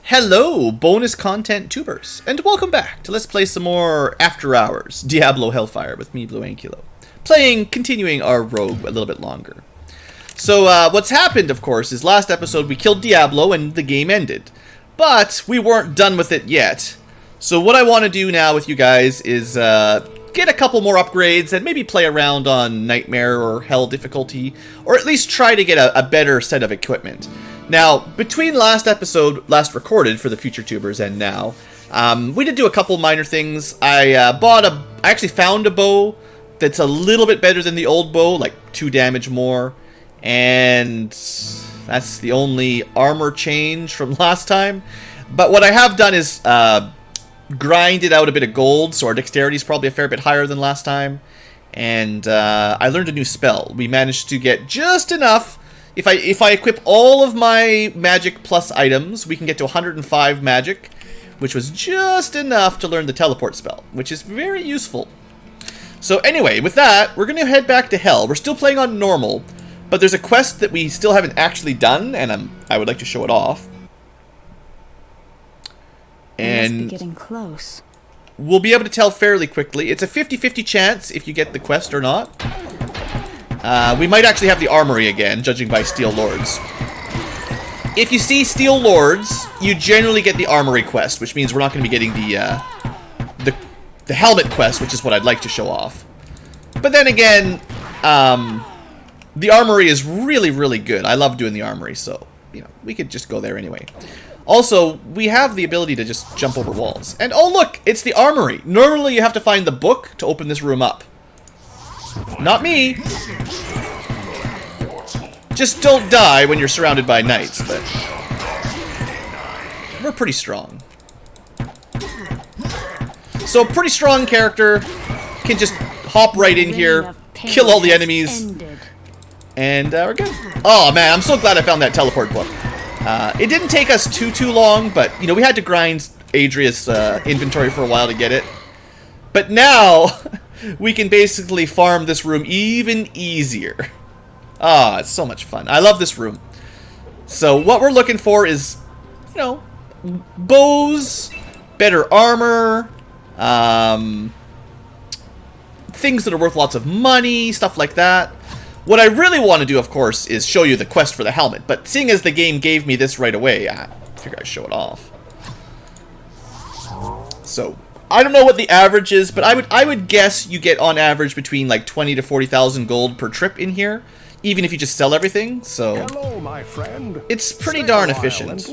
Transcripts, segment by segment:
Hello, bonus content tubers, and welcome back to Let's Play some more After Hours Diablo Hellfire with me, Blue Ankylo. Continuing our rogue a little bit longer. So, what's happened, of course, is last episode we killed Diablo and the game ended. But we weren't done with it yet. So what I want to do now with you guys is get a couple more upgrades and maybe play around on Nightmare or Hell difficulty, or at least try to get a better set of equipment. Now, between last recorded for the future tubers and now, we did do a couple minor things. I actually found a bow that's a little bit better than the old bow, like 2 damage more, and that's the only armor change from last time. But what I have done is grinded out a bit of gold, so our dexterity is probably a fair bit higher than last time, and I learned a new spell. We managed to get just enough. If I equip all of my magic plus items, we can get to 105 magic, which was just enough to learn the teleport spell, which is very useful. So anyway, with that, we're going to head back to Hell. We're still playing on normal, but there's a quest that we still haven't actually done, and I would like to show it off. And must be getting close. We'll be able to tell fairly quickly. It's a 50-50 chance if you get the quest or not. We might actually have the armory again, judging by Steel Lords. If you see Steel Lords, you generally get the armory quest, which means we're not going to be getting the helmet quest, which is what I'd like to show off. But then again, the armory is really, really good. I love doing the armory, so we could just go there anyway. Also, we have the ability to just jump over walls. And oh look, it's the armory. Normally you have to find the book to open this room up. Not me. Just don't die when you're surrounded by knights, but we're pretty strong. So a pretty strong character can just hop right in here, kill all the enemies, and we're good. Oh man, I'm so glad I found that teleport book. It didn't take us too long, but we had to grind Adria's inventory for a while to get it. But now we can basically farm this room even easier. Ah, it's so much fun. I love this room. So what we're looking for is, bows, better armor, things that are worth lots of money, stuff like that. What I really want to do, of course, is show you the quest for the helmet. But seeing as the game gave me this right away, I figure I'd show it off. So I don't know what the average is, but I would guess you get on average between like 20 to 40,000 gold per trip in here, even if you just sell everything. So hello, my friend. It's pretty darn efficient.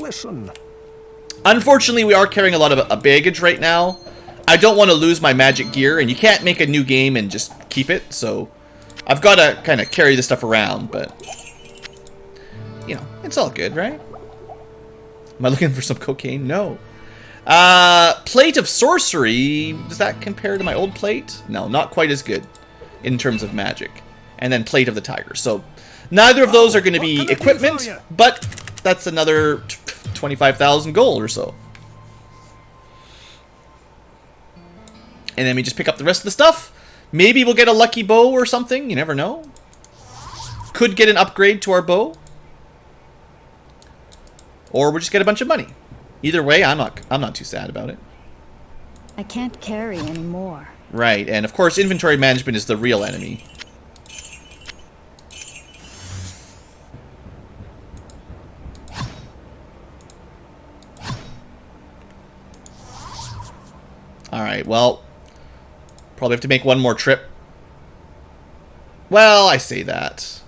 Unfortunately, we are carrying a lot of baggage right now. I don't want to lose my magic gear, and you can't make a new game and just keep it, so I've got to kind of carry this stuff around, but it's all good, right? Am I looking for some cocaine? No. Plate of Sorcery, does that compare to my old plate? No, not quite as good in terms of magic. And then Plate of the Tiger. So neither of those are going to be equipment, but that's another 25,000 gold or so. And then we just pick up the rest of the stuff. Maybe we'll get a lucky bow or something, you never know. Could get an upgrade to our bow. Or we'll just get a bunch of money. Either way, I'm not too sad about it. I can't carry anymore. Right, and of course inventory management is the real enemy. Alright, well, probably have to make one more trip. Well, I say that.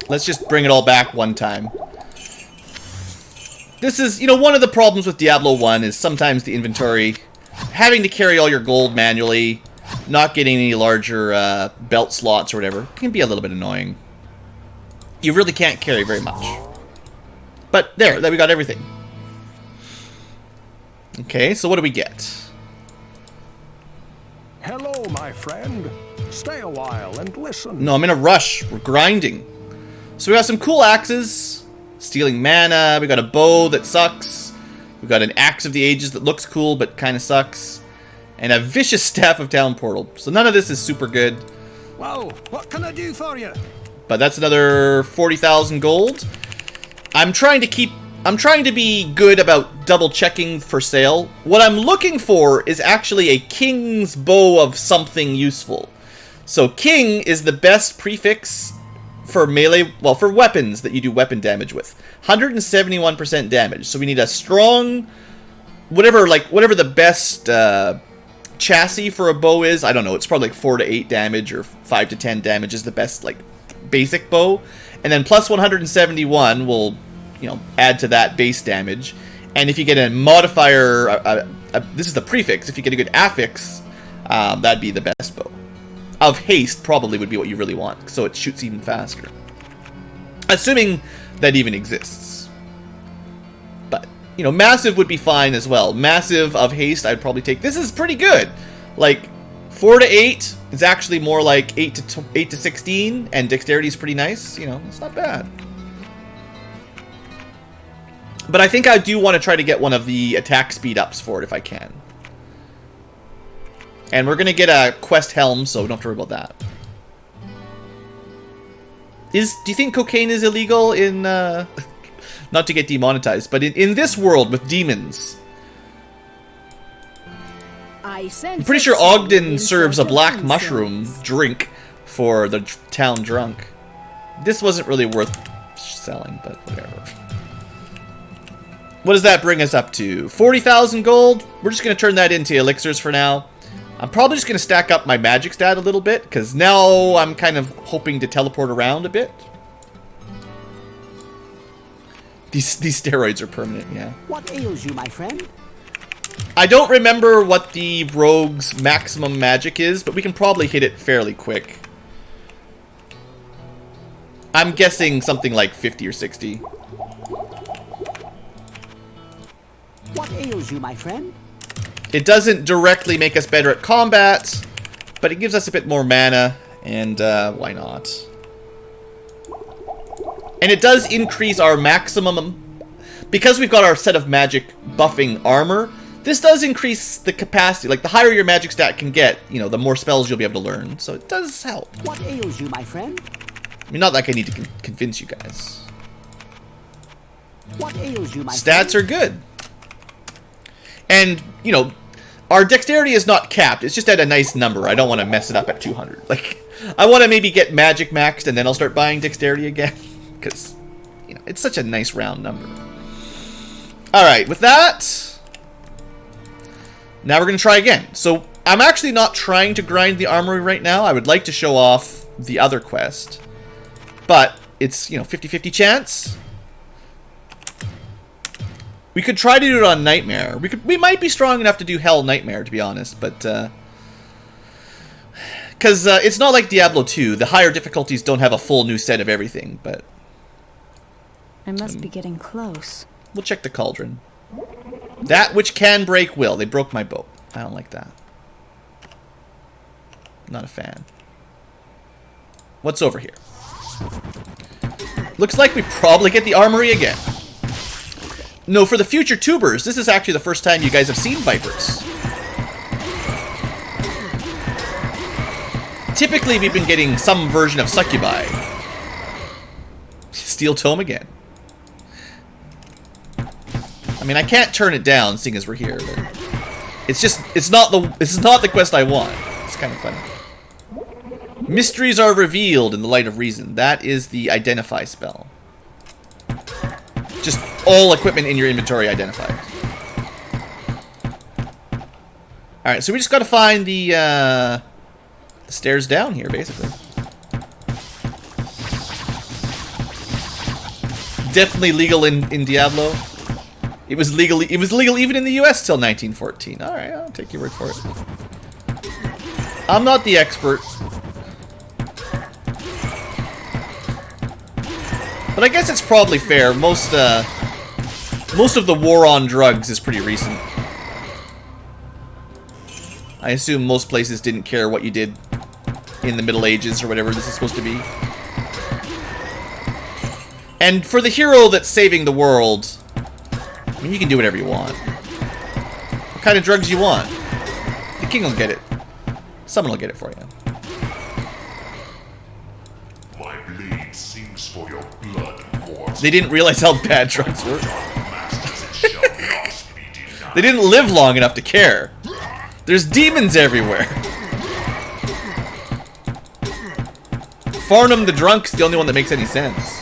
Let's just bring it all back one time. This is, one of the problems with Diablo 1 is sometimes the inventory, having to carry all your gold manually, not getting any larger belt slots or whatever, can be a little bit annoying. You really can't carry very much. But there, we got everything. Okay, so what do we get? Hello, my friend. Stay a while and listen. No, I'm in a rush. We're grinding. So we got some cool axes, stealing mana, we got a bow that sucks, we got an axe of the ages that looks cool but kind of sucks, and a vicious staff of town portal. So none of this is super good. Whoa, what can I do for you? But that's another 40,000 gold. I'm trying to be good about double checking for sale. What I'm looking for is actually a king's bow of something useful. So king is the best prefix for melee, well, for weapons that you do weapon damage with. 171% damage. So we need a strong, whatever the best chassis for a bow is. I don't know. It's probably like 4 to 8 damage or 5 to 10 damage is the best like basic bow. And then plus 171 will, you know, add to that base damage. And if you get a modifier, this is the prefix. If you get a good affix, that'd be the best bow. Of haste probably would be what you really want, so it shoots even faster. Assuming that even exists. But, you know, massive would be fine as well. Massive of haste I'd probably take. This is pretty good. Like, 4 to 8 is actually more like 8 to 16, and dexterity is pretty nice. You know, it's not bad. But I think I do want to try to get one of the attack speed ups for it if I can. And we're going to get a quest helm, so we don't have to worry about that. Do you think cocaine is illegal in... not to get demonetized, but in this world with demons? I'm pretty sure Ogden serves a black mushroom drink for the town drunk. This wasn't really worth selling, but whatever. What does that bring us up to? 40,000 gold? We're just going to turn that into elixirs for now. I'm probably just going to stack up my magic stat a little bit, because now I'm kind of hoping to teleport around a bit. These steroids are permanent, yeah. What ails you, my friend? I don't remember what the rogue's maximum magic is, but we can probably hit it fairly quick. I'm guessing something like 50 or 60. What ails you, my friend? It doesn't directly make us better at combat, but it gives us a bit more mana, and why not? And it does increase our maximum, because we've got our set of magic buffing armor, this does increase the capacity. Like, the higher your magic stat can get, you know, the more spells you'll be able to learn, so it does help. What ails you, my friend? I mean, not like I need to convince you guys. What ails you, my Stats friend? are good. And, you know, our dexterity is not capped. It's just at a nice number. I don't want to mess it up at 200. Like, I want to maybe get magic maxed and then I'll start buying dexterity again. Because, you know, it's such a nice round number. Alright, with that, now we're going to try again. So, I'm actually not trying to grind the armory right now. I would like to show off the other quest. But, it's, you know, 50-50 chance. We could try to do it on Nightmare. We might be strong enough to do Hell Nightmare, to be honest, but because it's not like Diablo 2. The higher difficulties don't have a full new set of everything, but I must be getting close. we'll check the cauldron. That which can break will. They broke my bow. I don't like that. Not a fan. What's over here? Looks like we probably get the armory again. No, for the future tubers, this is actually the first time you guys have seen Vipers. Typically, we've been getting some version of Succubi. Steel Tome again. I mean, I can't turn it down, seeing as we're here, but it's just, this is not the quest I want. It's kind of funny. Mysteries are revealed in the light of reason. That is the Identify spell. Just all equipment in your inventory identified. Alright, so we just gotta find the stairs down here, basically. Definitely legal in Diablo. It was legal even in the US till 1914. Alright, I'll take your word for it. I'm not the expert. But I guess it's probably fair. Most of the war on drugs is pretty recent. I assume most places didn't care what you did in the Middle Ages or whatever this is supposed to be. And for the hero that's saving the world, I mean, you can do whatever you want. What kind of drugs you want? The king will get it. Someone will get it for you. My blade sings for your blood, mortal. They didn't realize how bad drugs were. Masters shall not be denied. They didn't live long enough to care. There's demons everywhere. Farnham the drunk's the only one that makes any sense.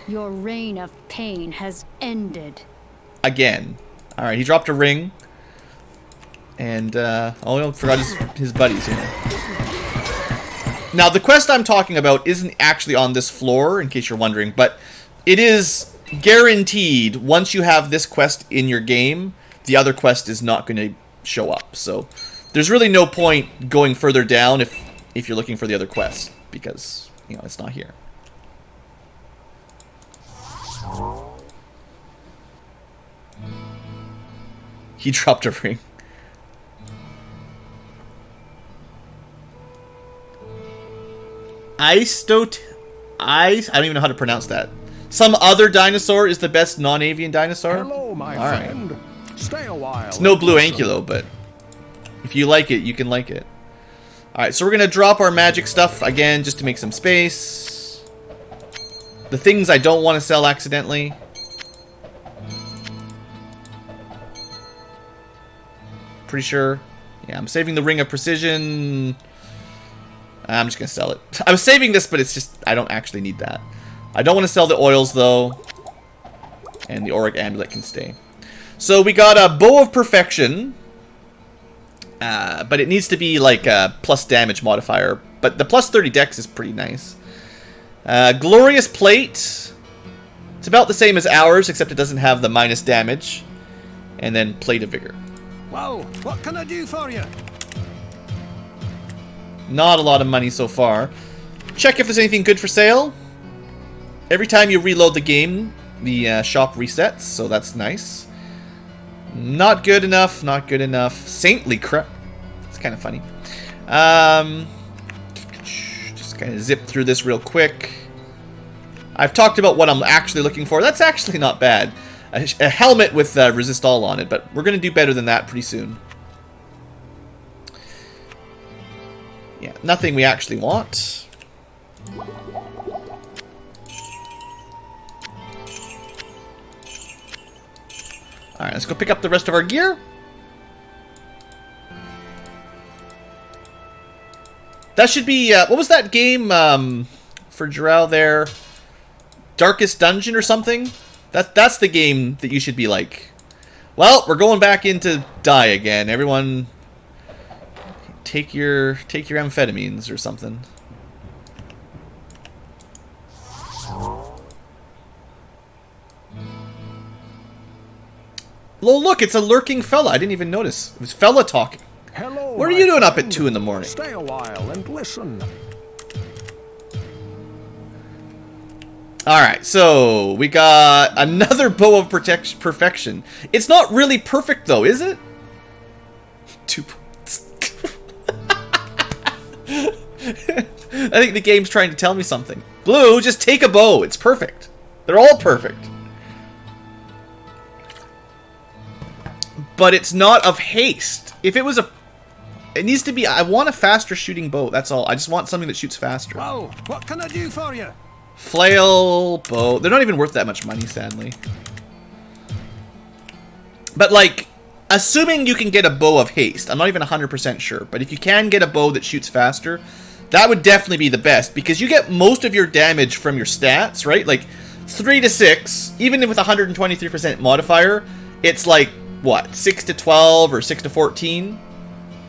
Your reign of pain has ended. Again. Alright, he dropped a ring. And, oh, I forgot his buddies here. Now, the quest I'm talking about isn't actually on this floor, in case you're wondering, but it is guaranteed once you have this quest in your game, the other quest is not going to show up. So, there's really no point going further down if you're looking for the other quest, because, you know, it's not here. He dropped a ring. I don't even know how to pronounce that. Some other dinosaur is the best non-avian dinosaur? Hello, my Alright. friend. Stay a while. It's no and blue listen. ankylo, but if you like it, you can like it. Alright, so we're going to drop our magic stuff again just to make some space. The things I don't want to sell accidentally. Pretty sure. Yeah, I'm saving the Ring of Precision. I'm just going to sell it. I was saving this, but it's just, I don't actually need that. I don't want to sell the oils, though. And the Auric Amulet can stay. So we got a Bow of Perfection. But it needs to be like a plus damage modifier. But the plus 30 dex is pretty nice. Glorious Plate. It's about the same as ours, except it doesn't have the minus damage. And then Plate of Vigor. Whoa, what can I do for you? Not a lot of money so far. Check if there's anything good for sale. Every time you reload the game, the shop resets, so that's nice. Not good enough, not good enough. Saintly crap. It's kind of funny. Just kind of zip through this real quick. I've talked about what I'm actually looking for. That's actually not bad. A helmet with resist all on it, but we're going to do better than that pretty soon. Yeah, nothing we actually want. Alright, let's go pick up the rest of our gear. That should be, what was that game for Jarrell there? Darkest Dungeon or something? That's the game that you should be like, well, we're going back into die again. Everyone take your amphetamines or something. Oh, look, it's a lurking fella. I didn't even notice. It was fella talking. Hello, What are my you doing up at friend. 2 in the morning? Stay a while and listen. Alright, so we got another Bow of Perfection. It's not really perfect, though, is it? 2 points. I think the game's trying to tell me something. Blue, just take a bow. It's perfect. They're all perfect. But it's not of haste. If it was a... It needs to be... I want a faster shooting bow. That's all. I just want something that shoots faster. Whoa, what can I do for you? Flail, bow. They're not even worth that much money, sadly. But, like, assuming you can get a bow of haste, I'm not even 100% sure, but if you can get a bow that shoots faster, that would definitely be the best, because you get most of your damage from your stats, right? Like, 3 to 6, even with 123% modifier, it's like, what, 6 to 12 or 6 to 14?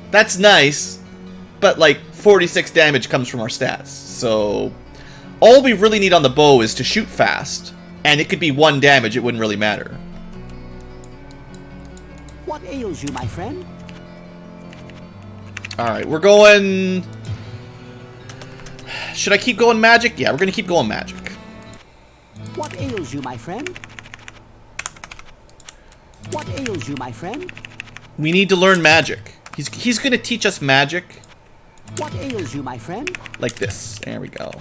That's nice, but, like, 46 damage comes from our stats, so... All we really need on the bow is to shoot fast, and it could be 1 damage, it wouldn't really matter. What ails you, my friend? Alright, we're going... Should I keep going magic? Yeah, we're going to keep going magic. What ails you, my friend? What ails you, my friend? We need to learn magic. He's going to teach us magic. What ails you, my friend? Like this. There we go.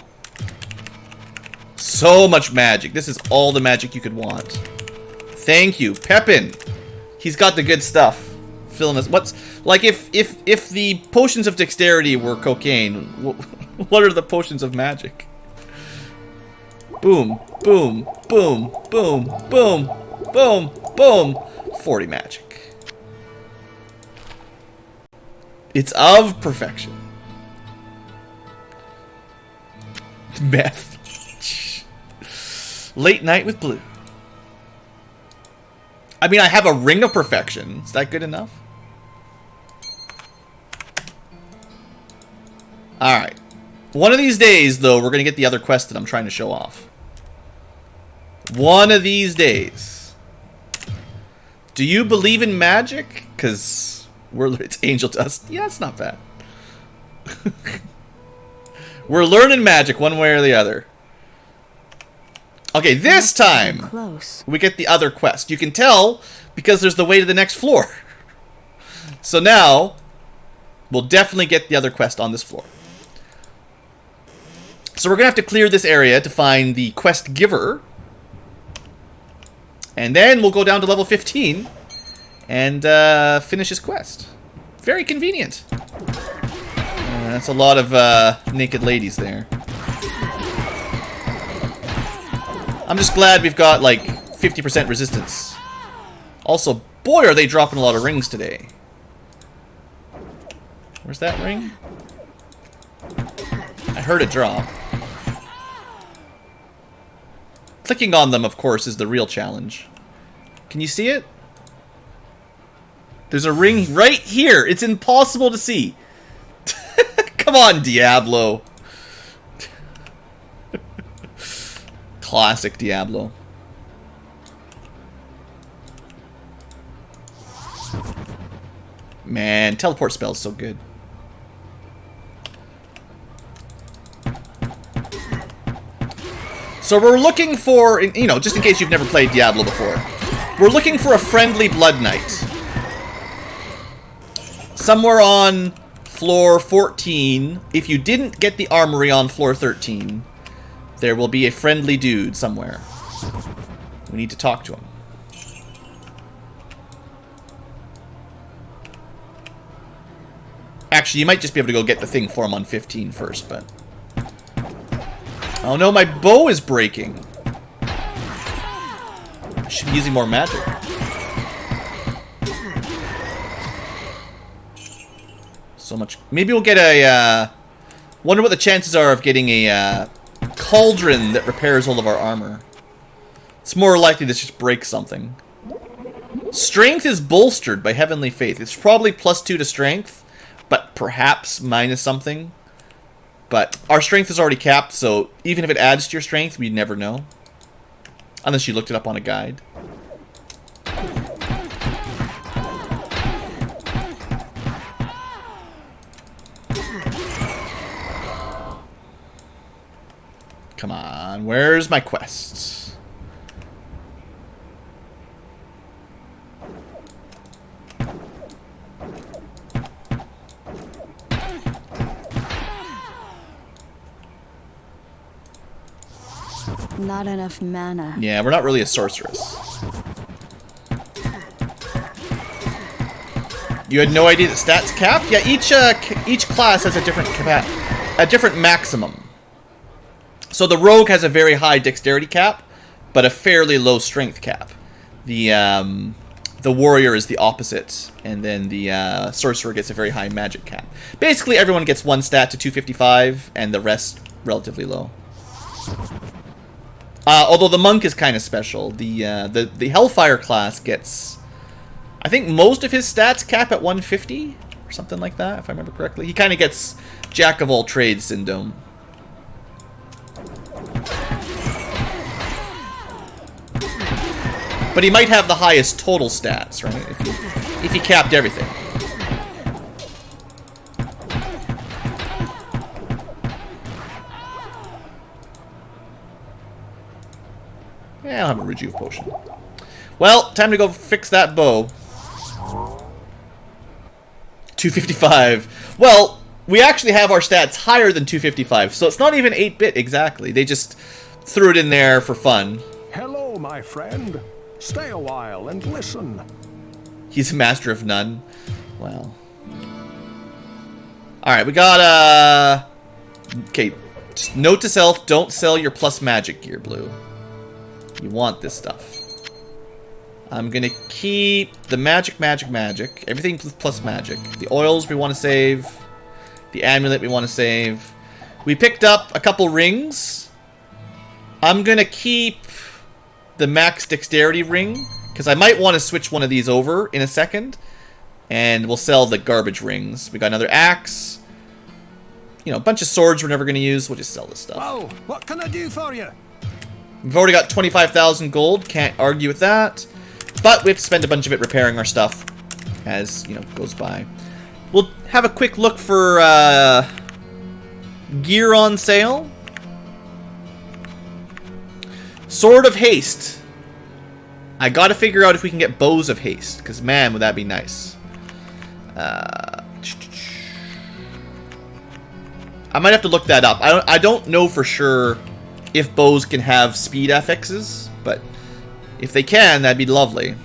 So much magic. This is all the magic you could want. Thank you. Pepin. He's got the good stuff. Filling us. What's... Like, if the potions of dexterity were cocaine, what are the potions of magic? Boom, boom, boom, boom, boom, boom, boom. 40 magic. It's of perfection. Meth. Late night with blue. I mean, I have a ring of perfection. Is that good enough? Alright. One of these days, though, we're going to get the other quest that I'm trying to show off. One of these days. Do you believe in magic? Because it's angel dust. Yeah, it's not bad. We're learning magic one way or the other. Okay, this time we get the other quest. You can tell because there's the way to the next floor. So now we'll definitely get the other quest on this floor. So we're going to have to clear this area to find the quest giver. And then we'll go down to level 15 and finish his quest. Very convenient. That's a lot of naked ladies there. I'm just glad we've got like 50% resistance. Also, boy, are they dropping a lot of rings today. Where's that ring? I heard it drop. Clicking on them, of course, is the real challenge. Can you see it? There's a ring right here. It's impossible to see. Come on, Diablo. Classic Diablo. Man, teleport spell's so good. So we're looking for, you know, just in case you've never played Diablo before, we're looking for a friendly Blood Knight. Somewhere on floor 14, if you didn't get the armory on floor 13, there will be a friendly dude somewhere. We need to talk to him. Actually, you might just be able to go get the thing for him on 15 first, but... Oh no, my bow is breaking. I should be using more magic. So much. Maybe we'll get a, wonder what the chances are of getting a, cauldron that repairs all of our armor. It's more likely to just break something. Strength is bolstered by Heavenly Faith. It's probably +2 to strength, but perhaps minus something. But our strength is already capped, so even if it adds to your strength, we'd never know. Unless you looked it up on a guide. Come on, where's my quest? Not enough mana. Yeah, we're not really a sorceress. You had no idea that stats capped? Yeah, each class has a different maximum. So the rogue has a very high dexterity cap, but a fairly low strength cap. The warrior is the opposite, and then the sorcerer gets a very high magic cap. Basically, everyone gets one stat to 255, and the rest relatively low. Although the monk is kind of special. The hellfire class gets, I think most of his stats cap at 150 or something like that, if I remember correctly. He kind of gets jack of all trades syndrome. But he might have the highest total stats, right? If he capped everything. Yeah, I'll have a rejuve potion. Well, time to go fix that bow. 255. Well, we actually have our stats higher than 255, so it's not even 8-bit exactly. They just threw it in there for fun. Hello, my friend. Stay a while and listen. He's a master of none. Well. Alright, we got, okay, Just note to self, don't sell your plus magic gear, Blue. You want this stuff. I'm gonna keep the magic. Everything plus magic. The oils we want to save. The amulet we want to save. We picked up a couple rings. I'm gonna keep the max dexterity ring, because I might want to switch one of these over in a second. And we'll sell the garbage rings. We got another axe. You know, a bunch of swords we're never gonna use. We'll just sell this stuff. Oh, what can I do for you? We've already got 25,000 gold. Can't argue with that. But we have to spend a bunch of it repairing our stuff as, you know, goes by. We'll have a quick look for gear on sale. Sword of Haste. I gotta figure out if we can get bows of haste, because man, would that be nice. I might have to look that up. I don't know for sure if bows can have speed affixes, but if they can, that'd be lovely.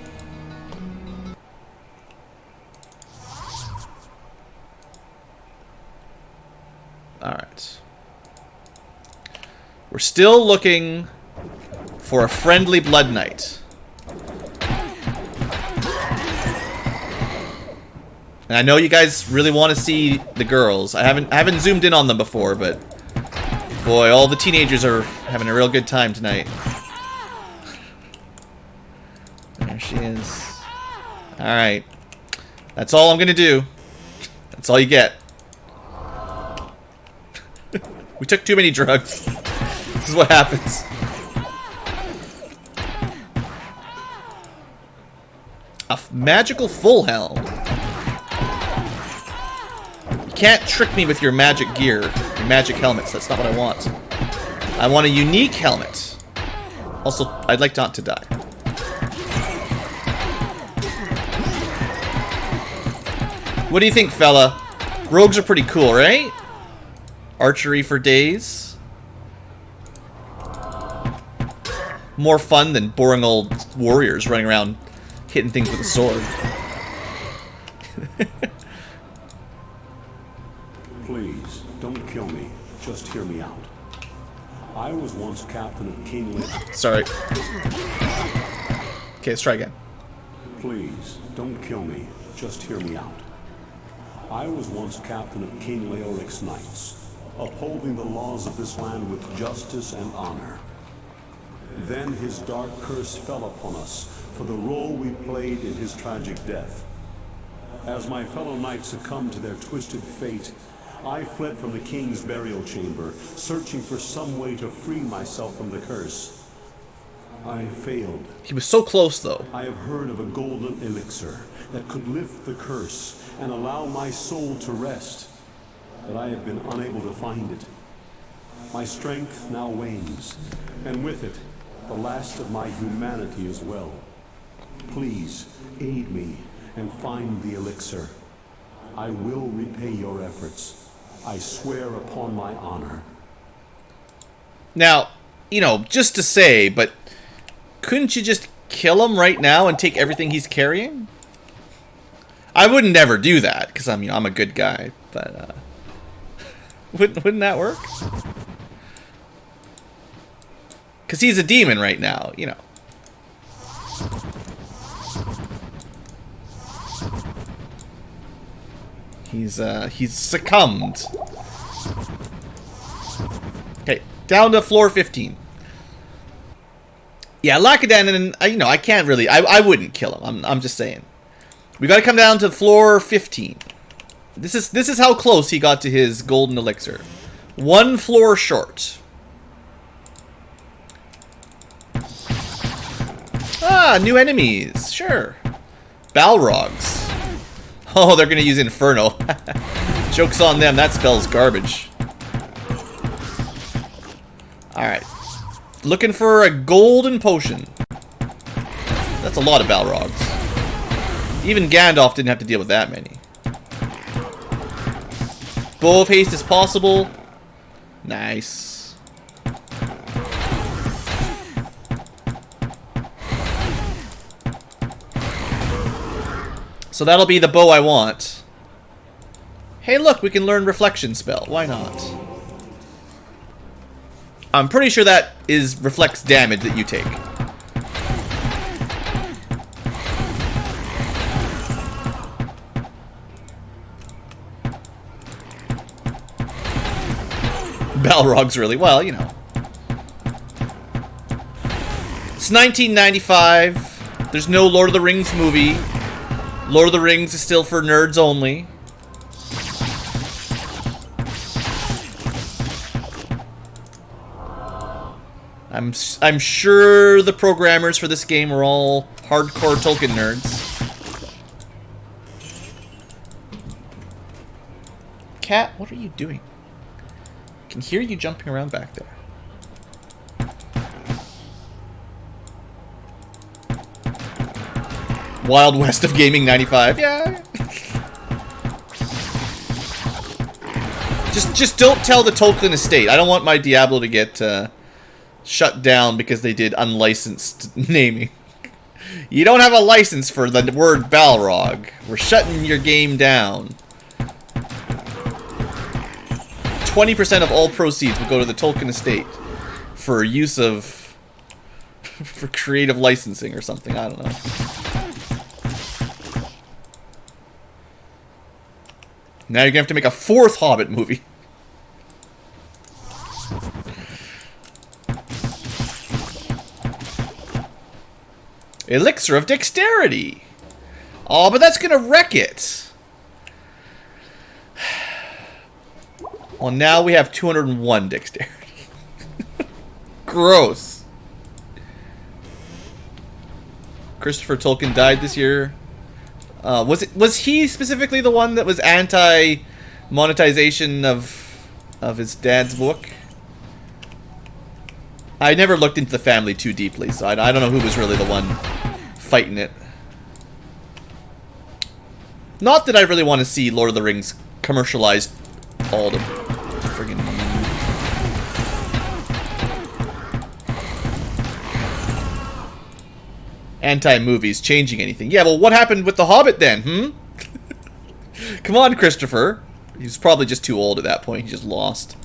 Alright. We're still looking for a friendly Blood Knight. And I know you guys really want to see the girls. I haven't zoomed in on them before, but boy, all the teenagers are having a real good time tonight. There she is. Alright. That's all I'm gonna do. That's all you get. We took too many drugs. This is what happens. A magical full helm. You can't trick me with your magic gear, your magic helmets. That's not what I want. I want a unique helmet. Also, I'd like not to die. What do you think, fella? Rogues are pretty cool, right? Archery for days. More fun than boring old warriors running around hitting things with a sword. Please, don't kill me. Just hear me out. I was once captain of King Lee. Sorry. Okay, let's try again. Please, don't kill me. Just hear me out. I was once captain of King Leoric's knights, upholding the laws of this land with justice and honor. Then his dark curse fell upon us for the role we played in his tragic death. As my fellow knights succumbed to their twisted fate, I fled from the king's burial chamber, searching for some way to free myself from the curse. I failed. He was so close, though. I have heard of a golden elixir that could lift the curse and allow my soul to rest, but I have been unable to find it. My strength now wanes, and with it, the last of my humanity as well. Please, aid me and find the elixir. I will repay your efforts. I swear upon my honor. Now, you know, just to say, but couldn't you just kill him right now and take everything he's carrying? I would never do that, because I'm a good guy, but wouldn't that work? Because he's a demon right now, you know. He's succumbed. Okay, down to floor 15. Yeah, Lakadan, you know, I can't really, I wouldn't kill him. I'm just saying. We got to come down to floor 15. This is how close he got to his golden elixir. One floor short. Ah, new enemies. Sure. Balrogs. Oh, they're going to use Inferno. Joke's on them. That spell's garbage. Alright. Looking for a golden potion. That's a lot of Balrogs. Even Gandalf didn't have to deal with that many. Bow of haste is possible. Nice. So that'll be the bow I want. Hey look, we can learn reflection spell. Why not? I'm pretty sure that reflects damage that you take. Balrog's really well, you know. It's 1995. There's no Lord of the Rings movie. Lord of the Rings is still for nerds only. I'm sure the programmers for this game are all hardcore Tolkien nerds. Cat, what are you doing? I can hear you jumping around back there. Wild West of Gaming 95. Yeah. Just don't tell the Tolkien estate. I don't want my Diablo to get shut down because they did unlicensed naming. You don't have a license for the word Balrog. We're shutting your game down. 20% of all proceeds will go to the Tolkien estate for use of for creative licensing or something. I don't know. Now you're gonna have to make a 4th Hobbit movie. Elixir of Dexterity. Oh, but that's gonna wreck it. Well, now we have 201 Dexterity. Gross. Christopher Tolkien died this year. Was he specifically the one that was anti-monetization of his dad's book? I never looked into the family too deeply, so I don't know who was really the one fighting it. Not that I really want to see Lord of the Rings commercialized all the friggin' anti-movies changing anything. Yeah, well, what happened with The Hobbit then, Come on, Christopher. He's probably just too old at that point. He just lost.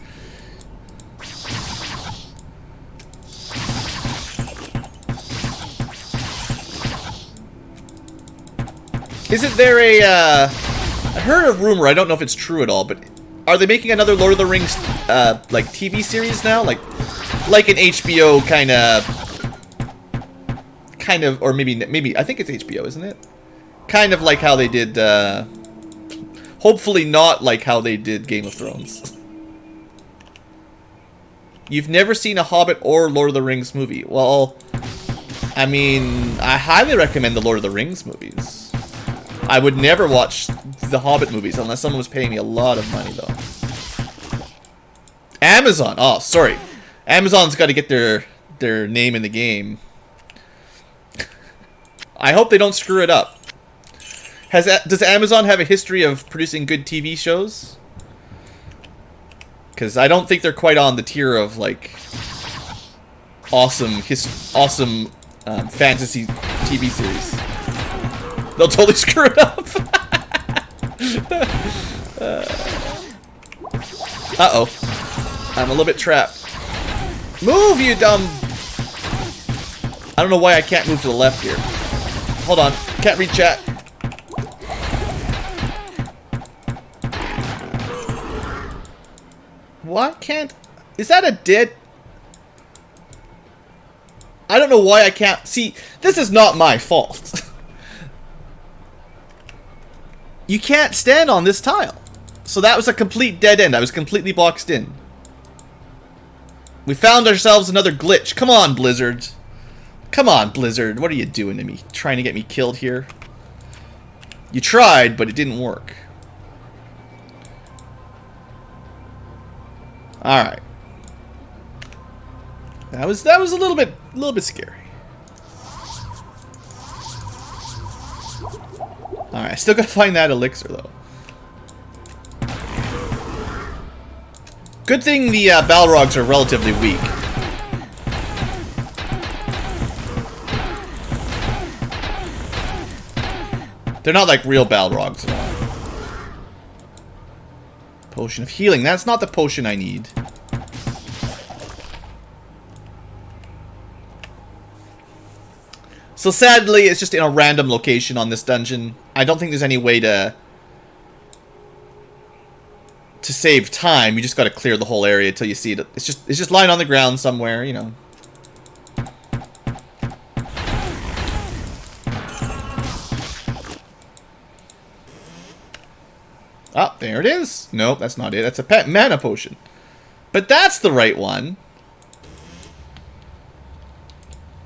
Isn't there a, I heard a rumor, I don't know if it's true at all, but are they making another Lord of the Rings, like, TV series now? Like an HBO kind of, or maybe, I think it's HBO, isn't it? Kind of like how they did, hopefully not like how they did Game of Thrones. You've never seen a Hobbit or Lord of the Rings movie. Well, I mean, I highly recommend the Lord of the Rings movies. I would never watch the Hobbit movies unless someone was paying me a lot of money, though. Amazon! Oh, sorry. Amazon's got to get their name in the game. I hope they don't screw it up. Does Amazon have a history of producing good TV shows? Because I don't think they're quite on the tier of, like, awesome fantasy TV series. They'll totally screw it up. Uh-oh. I'm a little bit trapped. Move, you dumb... I don't know why I can't move to the left here. Hold on. Can't read chat. Why can't... Is that a dead... I don't know why I can't... See, this is not my fault. You can't stand on this tile. So that was a complete dead end. I was completely boxed in. We found ourselves another glitch. Come on, Blizzard. Come on, Blizzard. What are you doing to me? Trying to get me killed here? You tried, but it didn't work. Alright. That was a little bit scary. Alright, I still gotta find that elixir, though. Good thing the Balrogs are relatively weak. They're not like real Balrogs at all. Potion of healing. That's not the potion I need. So sadly, it's just in a random location on this dungeon. I don't think there's any way to save time. You just got to clear the whole area until you see it. It's just lying on the ground somewhere, you know. Oh, there it is. Nope, that's not it. That's a pet mana potion. But that's the right one.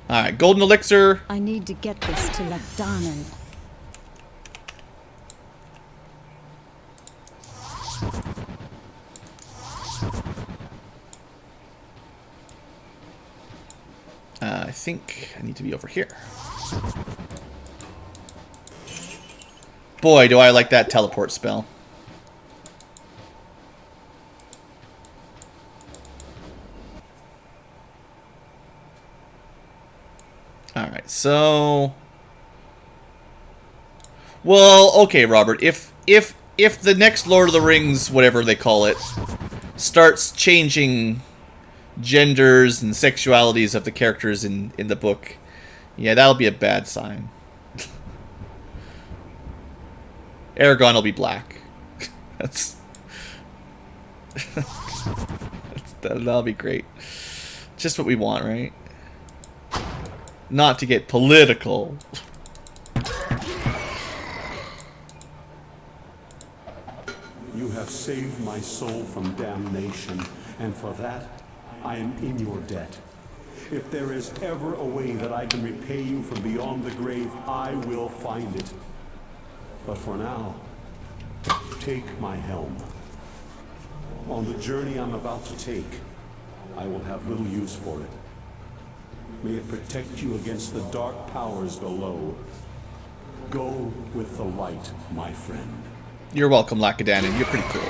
Alright, golden elixir. I need to get this to Lagdanen. I think I need to be over here. Boy, do I like that teleport spell. Alright, so... Well, okay, Robert, if the next Lord of the Rings, whatever they call it, starts changing genders and sexualities of the characters in the book, yeah, that'll be a bad sign. Aragorn will be black. That'll be great. Just what we want, right? Not to get political. You have saved my soul from damnation, and for that, I am in your debt. If there is ever a way that I can repay you from beyond the grave, I will find it. But for now, take my helm. On the journey I'm about to take, I will have little use for it. May it protect you against the dark powers below. Go with the light, my friend. You're welcome, Lackadannon. You're pretty cool.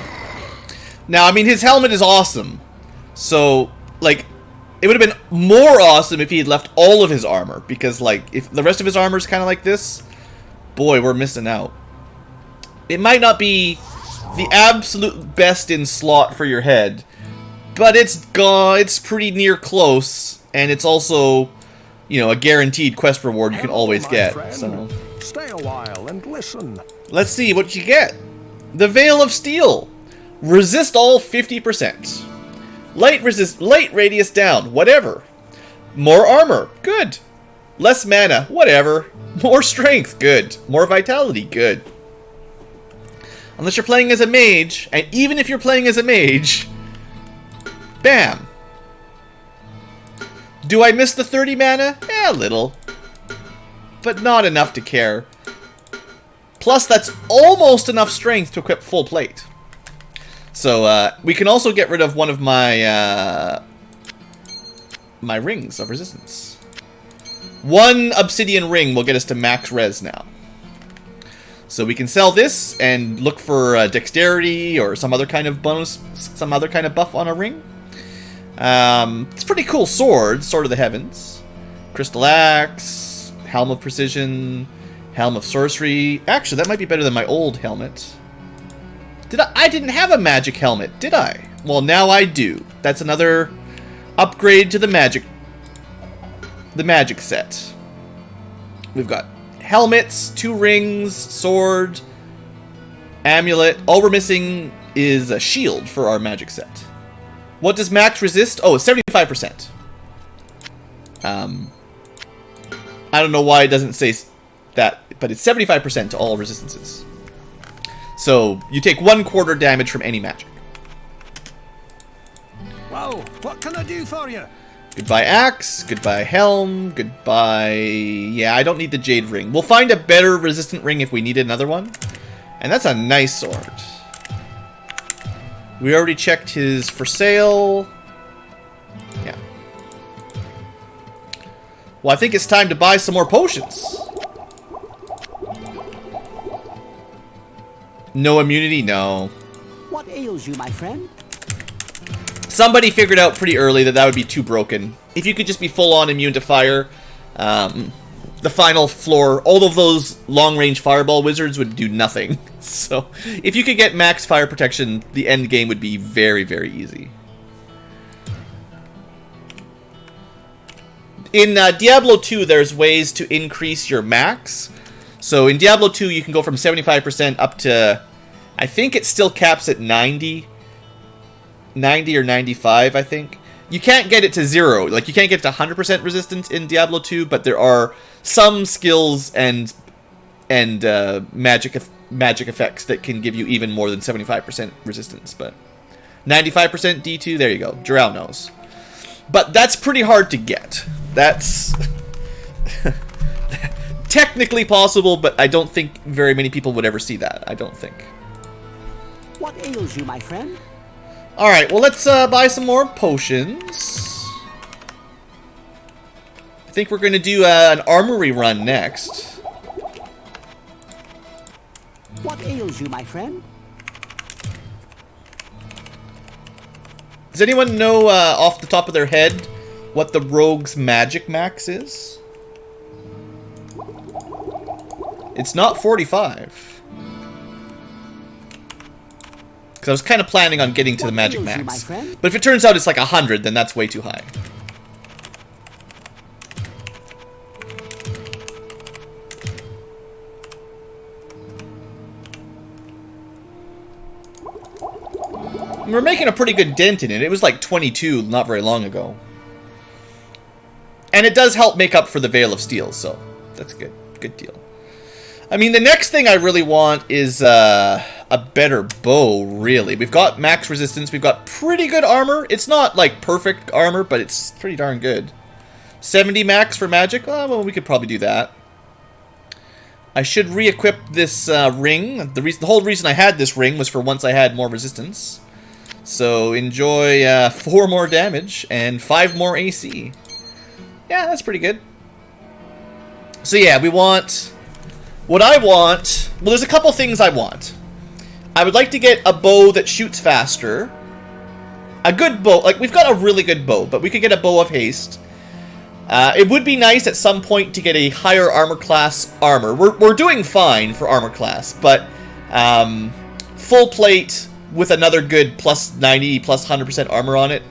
Now, I mean, his helmet is awesome. So, like, it would have been more awesome if he had left all of his armor. Because, like, if the rest of his armor is kind of like this, boy, we're missing out. It might not be the absolute best in slot for your head, but it's pretty near close, and it's also, you know, a guaranteed quest reward you can always my get. friend. So Stay a while and listen. let's see what you get. The Veil of Steel. Resist all 50%. Light radius down, whatever. More armor, good. Less mana, whatever. More strength, good. More vitality, good. Unless you're playing as a mage, and even if you're playing as a mage, bam. Do I miss the 30 mana? A little. But not enough to care. Plus, that's almost enough strength to equip full plate. So, we can also get rid of one of my, my rings of resistance. One obsidian ring will get us to max res now. So we can sell this and look for dexterity or some other kind of bonus, some other kind of buff on a ring. It's a pretty cool sword, Sword of the Heavens. Crystal Axe, Helm of Precision, Helm of Sorcery. Actually, that might be better than my old helmet. I didn't have a magic helmet, did I? Well, now I do. That's another upgrade to the magic set. We've got helmets, 2 rings, sword, amulet. All we're missing is a shield for our magic set. What does max resist? Oh, 75%. I don't know why it doesn't say that, but it's 75% to all resistances. So you take 1/4 damage from any magic. Whoa, what can I do for you? Goodbye axe, goodbye helm, goodbye... Yeah, I don't need the jade ring. We'll find a better resistant ring if we need another one. And that's a nice sword. We already checked his for sale. Yeah. Well, I think it's time to buy some more potions. No immunity? No. What ails you, my friend? Somebody figured out pretty early that would be too broken. If you could just be full-on immune to fire, the final floor, all of those long-range fireball wizards would do nothing. So, if you could get max fire protection, the end game would be very, very easy. in Diablo 2, there's ways to increase your max. So in Diablo 2, you can go from 75% up to, I think it still caps at 90 or 95, I think. You can't get it to 0. Like, you can't get to 100% resistance in Diablo 2, but there are some skills and magic effects that can give you even more than 75% resistance. But 95% D2, there you go. Jarrell knows. But that's pretty hard to get. That's technically possible, but I don't think very many people would ever see that. I don't think. What ails you, my friend? Alright, well, let's buy some more potions. I think we're going to do an armory run next. What ails you, my friend? Does anyone know off the top of their head what the rogue's magic max is? It's not 45. Because I was kind of planning on getting to the magic max. But if it turns out it's like 100, then that's way too high. We're making a pretty good dent in it. It was like 22 not very long ago. And it does help make up for the Veil of Steel, so that's good. Good deal. I mean, the next thing I really want is a better bow, really. We've got max resistance. We've got pretty good armor. It's not, like, perfect armor, but it's pretty darn good. 70 max for magic? Oh, well, we could probably do that. I should re-equip this ring. The whole reason I had this ring was for once I had more resistance. So enjoy 4 more damage and 5 more AC. Yeah, that's pretty good. So yeah, we want... What I want... Well, there's a couple things I want. I would like to get a bow that shoots faster. A good bow. Like, we've got a really good bow, but we could get a bow of haste. It would be nice at some point to get a higher armor class armor. We're doing fine for armor class, but full plate with another good plus 90, plus 100% armor on it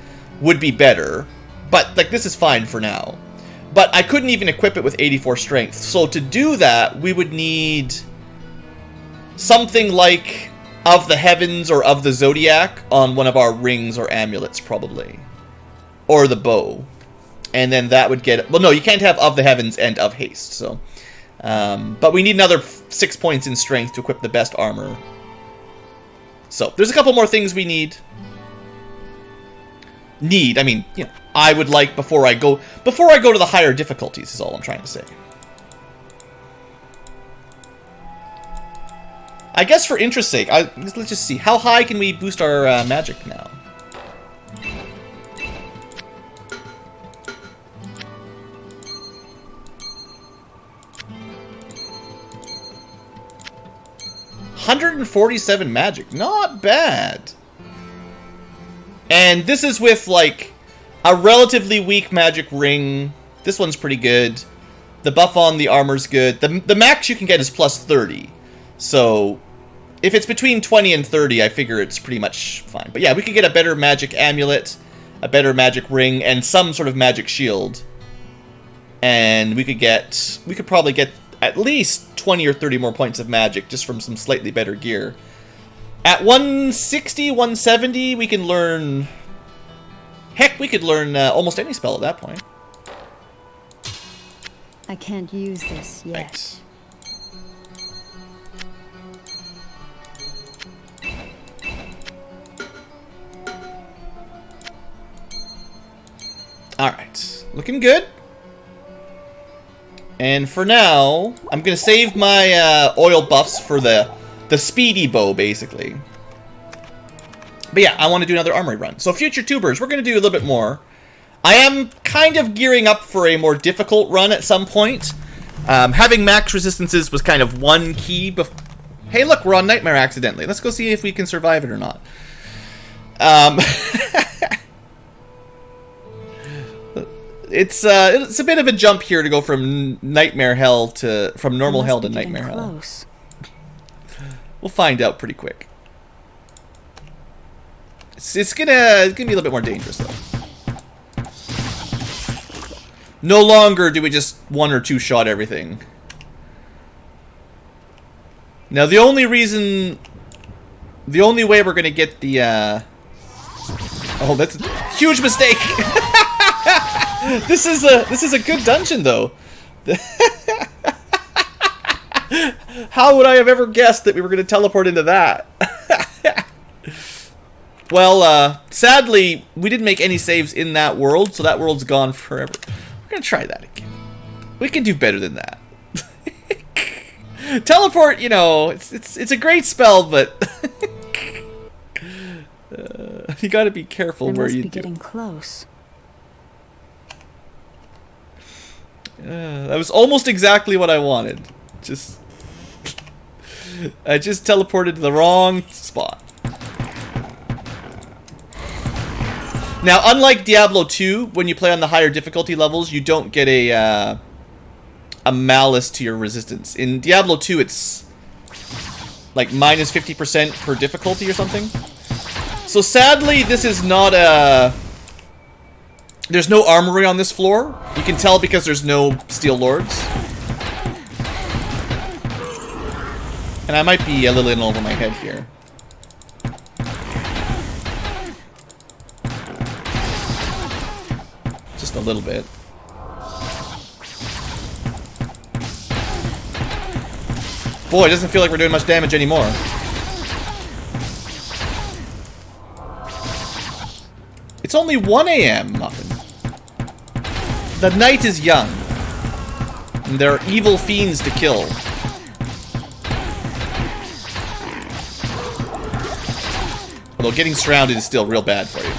would be better. But, like, this is fine for now. But I couldn't even equip it with 84 strength. So to do that, we would need something like Of the Heavens or Of the Zodiac on one of our rings or amulets, probably. Or the bow. And then that would get... Well, no, you can't have Of the Heavens and Of Haste, so... but we need another 6 points in strength to equip the best armor. So, there's a couple more things we need. I mean, you know, I would like before I go to the higher difficulties is all I'm trying to say. I guess for interest's sake, let's just see. How high can we boost our magic now? $147 magic. Not bad. And this is with, like, a relatively weak magic ring. This one's pretty good. The buff on the armor's good. The max you can get is plus 30. So, if it's between 20 and 30, I figure it's pretty much fine. But yeah, we could get a better magic amulet, a better magic ring, and some sort of magic shield. And we could probably get at least 20 or 30 more points of magic just from some slightly better gear. At 160, 170, we can learn... Heck, we could learn almost any spell at that point. I can't use this yet. Thanks. Alright, looking good. And for now, I'm going to save my oil buffs for the speedy bow, basically. But yeah, I want to do another armory run. So future tubers, we're going to do a little bit more. I am kind of gearing up for a more difficult run at some point. Having max resistances was kind of one key. Hey, look, we're on Nightmare accidentally. Let's go see if we can survive it or not. It's a bit of a jump here to go from Nightmare Hell from normal hell to Nightmare Hell. We'll find out pretty quick. It's gonna be a little bit more dangerous though. No longer do we just 1 or 2 shot everything. Now the only way we're gonna get the oh, that's a huge mistake. This is a good dungeon though. How would I have ever guessed that we were gonna teleport into that? Well, sadly, we didn't make any saves in that world, so that world's gone forever. We're gonna try that again. We can do better than that. Teleport, you know, it's a great spell, but you gotta be careful where you do. Getting close. That was almost exactly what I wanted. I just teleported to the wrong spot. Now, unlike Diablo 2, when you play on the higher difficulty levels, you don't get a malus to your resistance. In Diablo 2, it's like minus 50% per difficulty or something. So sadly, this is not a... There's no armory on this floor. You can tell because there's no Steel Lords. And I might be a little in over my head here. Just a little bit. Boy, it doesn't feel like we're doing much damage anymore. It's only 1 AM, Muffin. The night is young. And there are evil fiends to kill. Although getting surrounded is still real bad for you.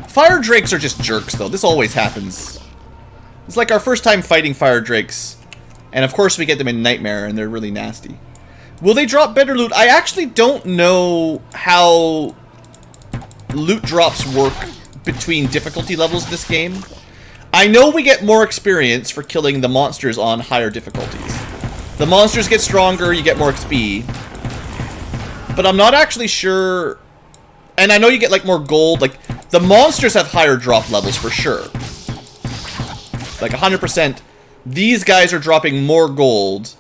Fire drakes are just jerks, though. This always happens. It's like our first time fighting fire drakes. And of course we get them in Nightmare, and they're really nasty. Will they drop better loot? I actually don't know how loot drops work between difficulty levels in this game. I know we get more experience for killing the monsters on higher difficulties. The monsters get stronger, you get more XP. But I'm not actually sure... And I know you get like more gold. Like, the monsters have higher drop levels for sure. Like 100%. These guys are dropping more gold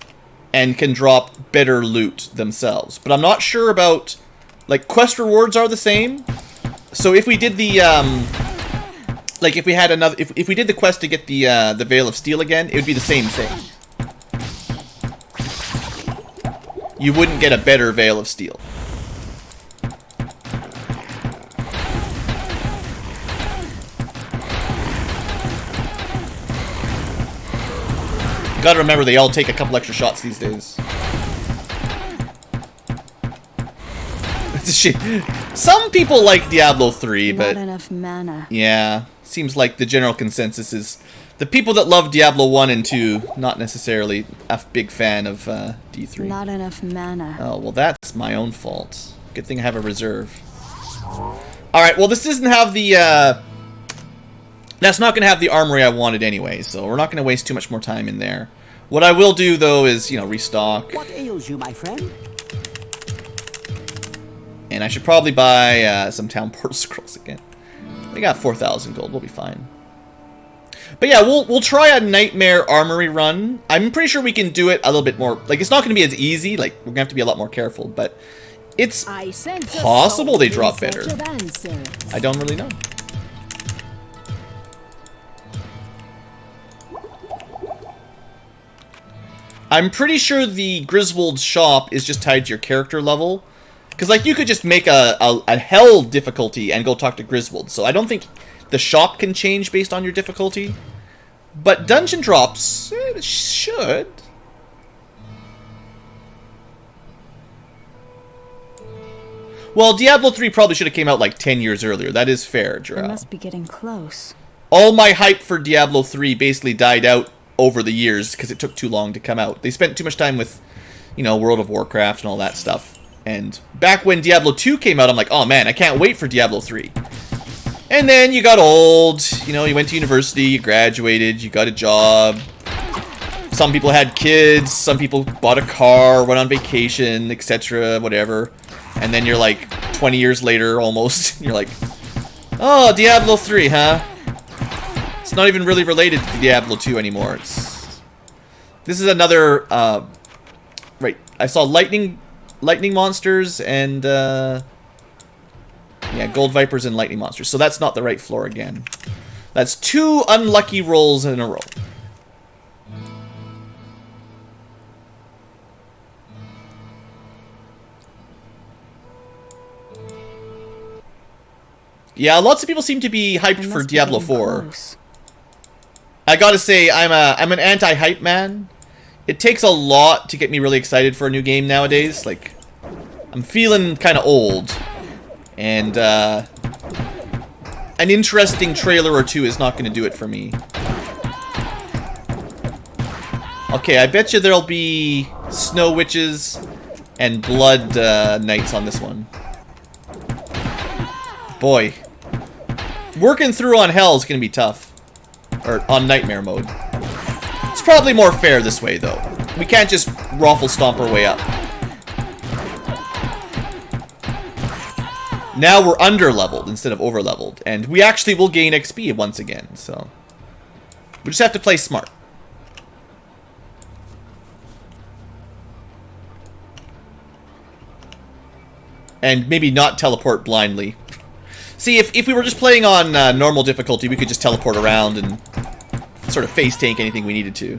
and can drop better loot themselves. But I'm not sure about... Like, quest rewards are the same. So if we did the, like, if we had another... If we did the quest to get the Veil of Steel again, it would be the same thing. You wouldn't get a better Veil of Steel. You gotta remember, they all take a couple extra shots these days. Some people like Diablo 3, but... Not enough mana. Yeah, seems like the general consensus is... The people that love Diablo 1 and 2, not necessarily a big fan of D3. Not enough mana. Oh, well that's my own fault. Good thing I have a reserve. Alright, well this doesn't have the... That's not going to have the armory I wanted anyway, so we're not going to waste too much more time in there. What I will do, though, is, you know, restock. What ails you, my friend? And I should probably buy some Town Portal Scrolls again. We got 4,000 gold, we'll be fine. But yeah, we'll try a Nightmare Armory run. I'm pretty sure we can do it a little bit more... Like, it's not going to be as easy, like, we're going to have to be a lot more careful, but it's possible they drop better. I don't really know. I'm pretty sure the Griswold shop is just tied to your character level. Because, like, you could just make a hell difficulty and go talk to Griswold. So I don't think the shop can change based on your difficulty. But dungeon drops should. Well, Diablo 3 probably should have came out like 10 years earlier. That is fair, Jarrell. I must be getting close. All my hype for Diablo 3 basically died out over the years because it took too long to come out. They spent too much time with, you know, World of Warcraft and all that stuff. And back when Diablo 2 came out, I'm like, oh man, I can't wait for Diablo 3. And then you got old, you know, you went to university, you graduated, you got a job. Some people had kids, some people bought a car, went on vacation, etc., whatever. And then you're like 20 years later almost, you're like, Oh, Diablo 3, huh? It's not even really related to Diablo 2 anymore. This is another, right, I saw lightning monsters and, yeah, gold vipers and lightning monsters. So that's not the right floor again. That's 2 unlucky rolls in a row. Yeah, lots of people seem to be hyped for Diablo 4. Close. I gotta say, I'm an anti-hype man. It takes a lot to get me really excited for a new game nowadays. Like, I'm feeling kind of old. And, an interesting trailer or two is not going to do it for me. Okay, I bet you there'll be snow witches and blood knights on this one. Boy. Working through on hell is going to be tough. Or on nightmare mode. It's probably more fair this way, though. We can't just raffle stomp our way up. Now we're under-leveled instead of over-leveled. And we actually will gain XP once again, so... we just have to play smart. And maybe not teleport blindly. See, if we were just playing on normal difficulty, we could just teleport around and sort of face tank anything we needed to.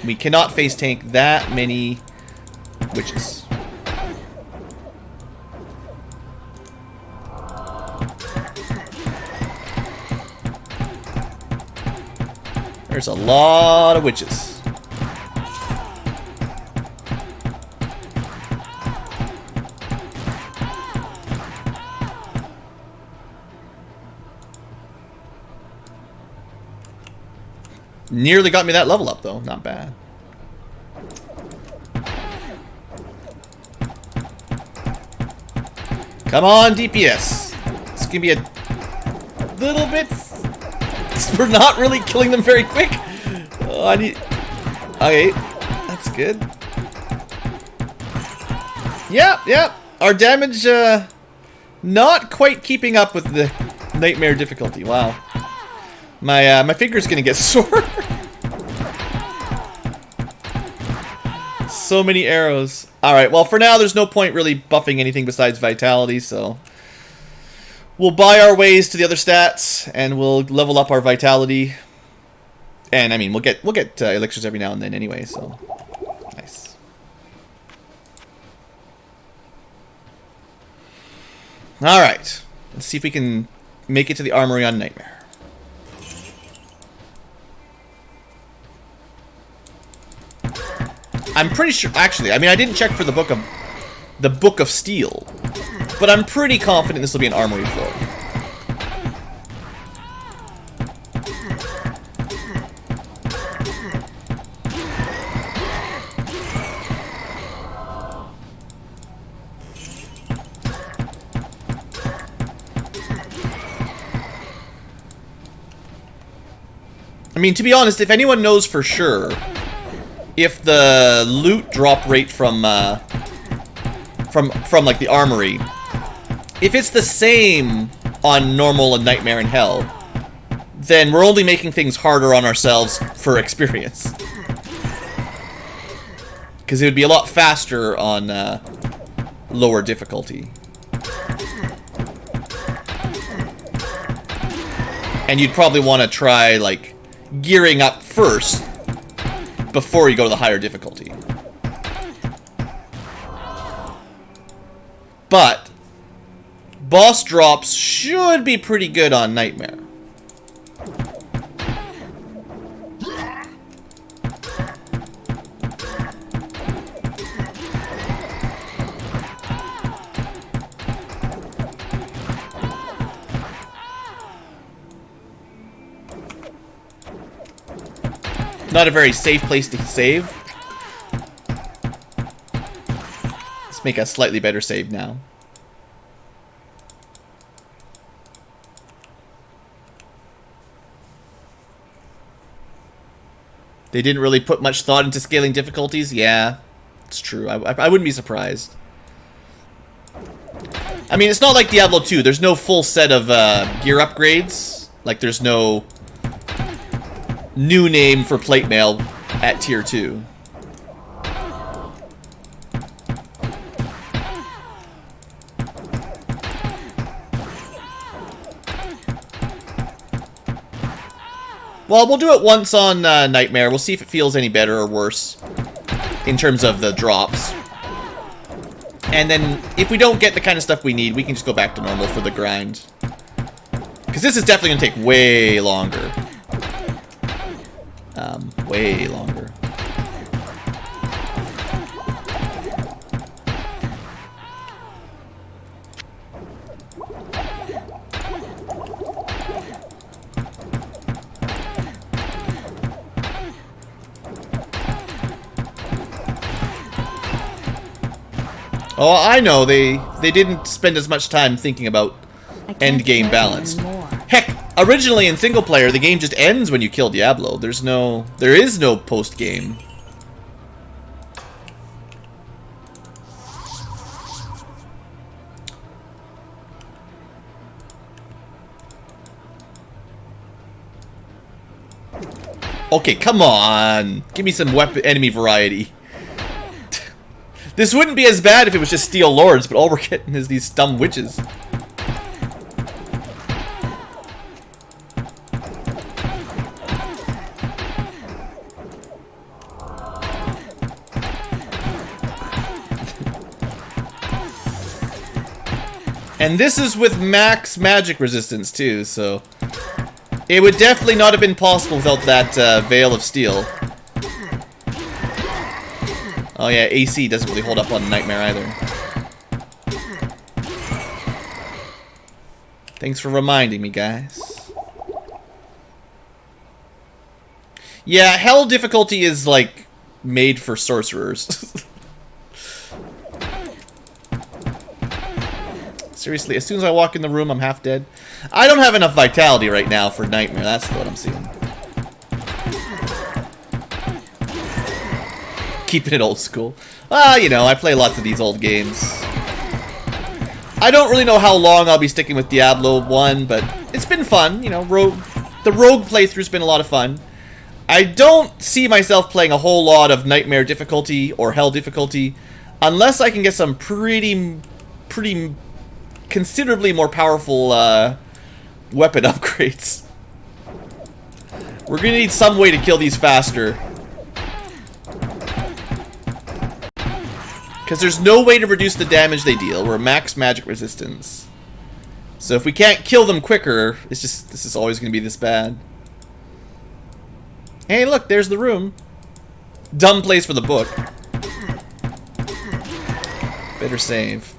We cannot face tank that many witches. There's a lot of witches. Nearly got me that level up, though. Not bad. Come on, DPS. It's gonna be a little bit... we're not really killing them very quick. Oh, I need... okay, that's good. Yep. Our damage, not quite keeping up with the nightmare difficulty. Wow. My finger's gonna get sore. So many arrows. Alright, well for now there's no point really buffing anything besides vitality, so we'll buy our ways to the other stats and we'll level up our vitality. And I mean we'll get elixirs every now and then anyway, so nice. Alright. Let's see if we can make it to the armory on Nightmare. I'm pretty sure, actually, I mean, I didn't check for the Book of Steel, but I'm pretty confident this will be an armory floor. I mean, to be honest, if anyone knows for sure if the loot drop rate from like the armory, if it's the same on normal and nightmare and hell, then we're only making things harder on ourselves for experience. Because it would be a lot faster on lower difficulty. And you'd probably want to try like gearing up first before you go to the higher difficulty. But boss drops should be pretty good on Nightmare. Not a very safe place to save. Let's make a slightly better save now. They didn't really put much thought into scaling difficulties. Yeah, it's true. I wouldn't be surprised. I mean, it's not like Diablo 2. There's no full set of gear upgrades. Like, there's no new name for plate mail at tier 2. Well, we'll do it once on Nightmare. We'll see if it feels any better or worse in terms of the drops. And then, if we don't get the kind of stuff we need, we can just go back to normal for the grind. Because this is definitely going to take way longer. Way longer. Oh, I know, they didn't spend as much time thinking about end game balance. Heck, originally in single player, the game just ends when you kill Diablo. There is no post game. Okay, come on. Give me some weapon enemy variety. This wouldn't be as bad if it was just Steel Lords, but all we're getting is these dumb witches. And this is with max magic resistance too, so it would definitely not have been possible without that Veil of Steel. Oh yeah, AC doesn't really hold up on Nightmare either. Thanks for reminding me, guys. Yeah, Hell difficulty is, like, made for sorcerers. Seriously, as soon as I walk in the room, I'm half dead. I don't have enough vitality right now for Nightmare, that's what I'm seeing. Keeping it old school. Well, you know, I play lots of these old games. I don't really know how long I'll be sticking with Diablo 1, but it's been fun. You know, the Rogue playthrough's been a lot of fun. I don't see myself playing a whole lot of Nightmare difficulty or Hell difficulty unless I can get some pretty considerably more powerful weapon upgrades. We're gonna need some way to kill these faster. Because there's no way to reduce the damage they deal. We're max magic resistance. So if we can't kill them quicker, it's just, this is always going to be this bad. Hey, look, there's the room. Dumb place for the book. Better save.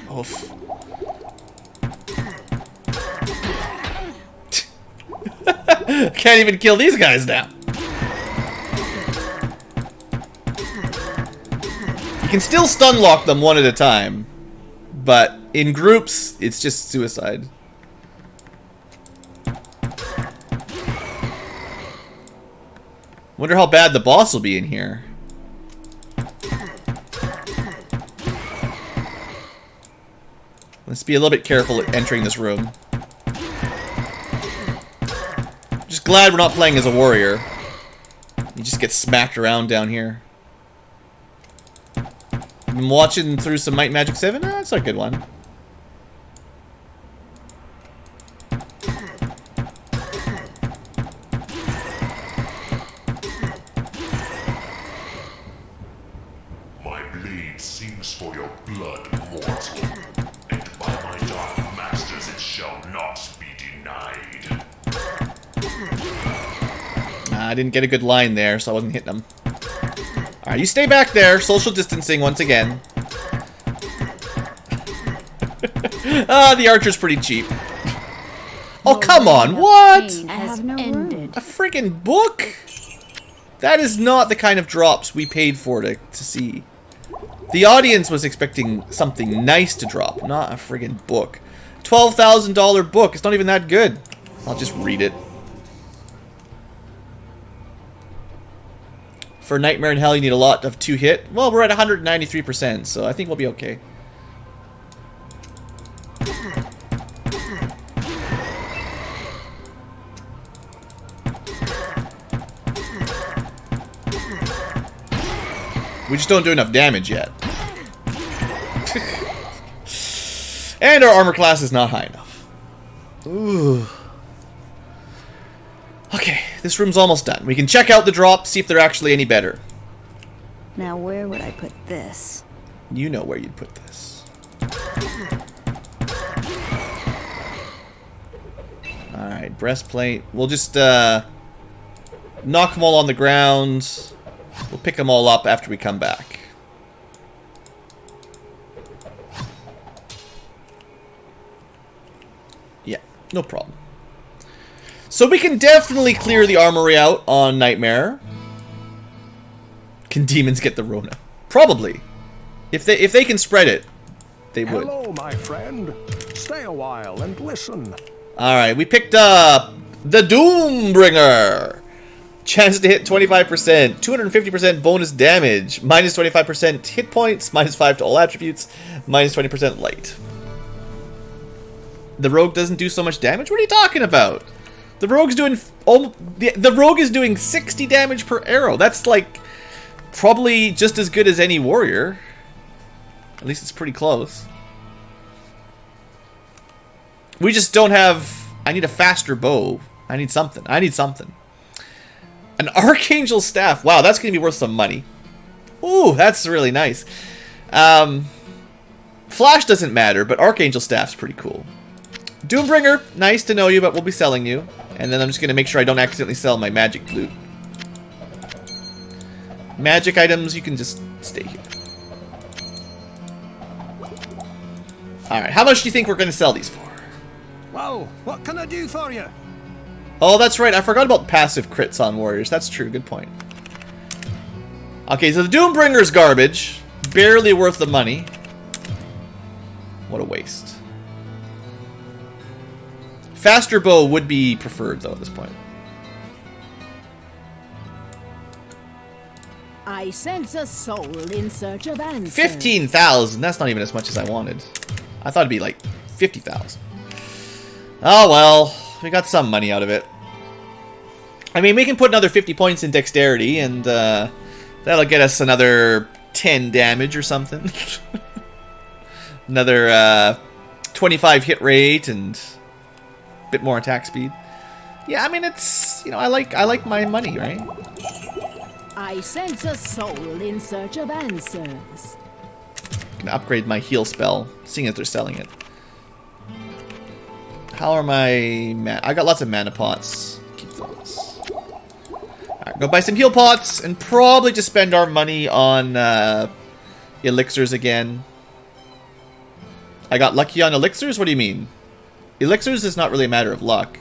Oof. Can't even kill these guys now. You can still stun lock them one at a time, but in groups, it's just suicide. Wonder how bad the boss will be in here. Let's be a little bit careful at entering this room. Just glad we're not playing as a warrior. You just get smacked around down here. I'm watching through some Might Magic 7. Oh, that's a good one. My blade sings for your blood, mortal, and by my dark masters it shall not be denied. I didn't get a good line there, so I wasn't hitting them. Alright, you stay back there. Social distancing once again. The archer's pretty cheap. Oh, come on. What? Has ended. A friggin' book? That is not the kind of drops we paid for to see. The audience was expecting something nice to drop, not a friggin' book. $12,000 book. It's not even that good. I'll just read it. For Nightmare in Hell, you need a lot of 2-hit. Well, we're at 193%, so I think we'll be okay. We just don't do enough damage yet. And our armor class is not high enough. Ooh. Okay, this room's almost done. We can check out the drops, see if they're actually any better. Now where would I put this? You know where you'd put this. Alright, breastplate. We'll just knock them all on the ground. We'll pick them all up after we come back. Yeah, no problem. So we can definitely clear the armory out on Nightmare. Can demons get the Rona? Probably. If they can spread it, they would. Hello, my friend. Stay a while and listen. Alright, we picked up the Doombringer. Chance to hit 25%, 250% bonus damage, minus 25% hit points, minus 5 to all attributes, minus 20% light. The rogue doesn't do so much damage? What are you talking about? The rogue's doing... the rogue is doing 60 damage per arrow. That's like probably just as good as any warrior. At least it's pretty close. We just don't have... I need a faster bow. I need something. An Archangel Staff. Wow, that's going to be worth some money. Ooh, that's really nice. Flash doesn't matter, but Archangel Staff's pretty cool. Doombringer, nice to know you, but we'll be selling you. And then I'm just going to make sure I don't accidentally sell my magic loot. Magic items, you can just stay here. Alright, how much do you think we're going to sell these for? Well, what can I do for you? Oh, that's right. I forgot about passive crits on warriors. That's true. Good point. Okay, so the Doombringer's garbage. Barely worth the money. What a waste. Faster bow would be preferred, though, at this point. I sense a soul in search of answers. 15,000. That's not even as much as I wanted. I thought it'd be like 50,000. Oh, well. We got some money out of it. I mean, we can put another 50 points in dexterity, and that'll get us another 10 damage or something. Another 25 hit rate and a bit more attack speed. Yeah, I mean, it's, you know, I like my money, right? I sense a soul in search of answers. Gonna upgrade my heal spell, seeing as they're selling it. How are my I got lots of mana pots. Keep those. Alright, go buy some heal pots and probably just spend our money on elixirs again. I got lucky on elixirs? What do you mean? Elixirs is not really a matter of luck.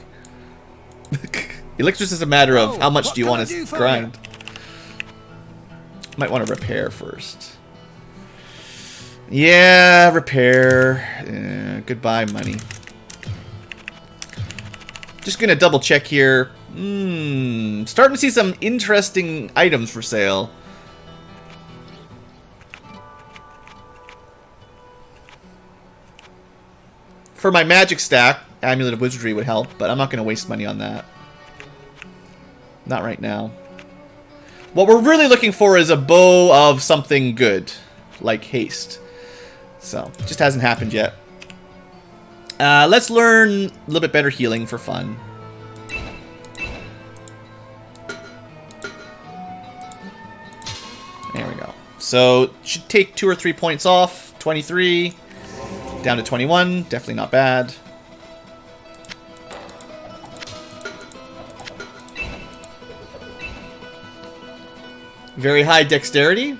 Elixirs is a matter of how much do you want to grind. Might want to repair first. Yeah, repair. Goodbye, money. Just gonna double check here. Starting to see some interesting items for sale. For my magic stack, Amulet of Wizardry would help, but I'm not gonna waste money on that. Not right now. What we're really looking for is a bow of something good, like haste. So, just hasn't happened yet. Let's learn a little bit better healing for fun. There we go. So, should take 2 or 3 points off. 23. Down to 21. Definitely not bad. Very high dexterity.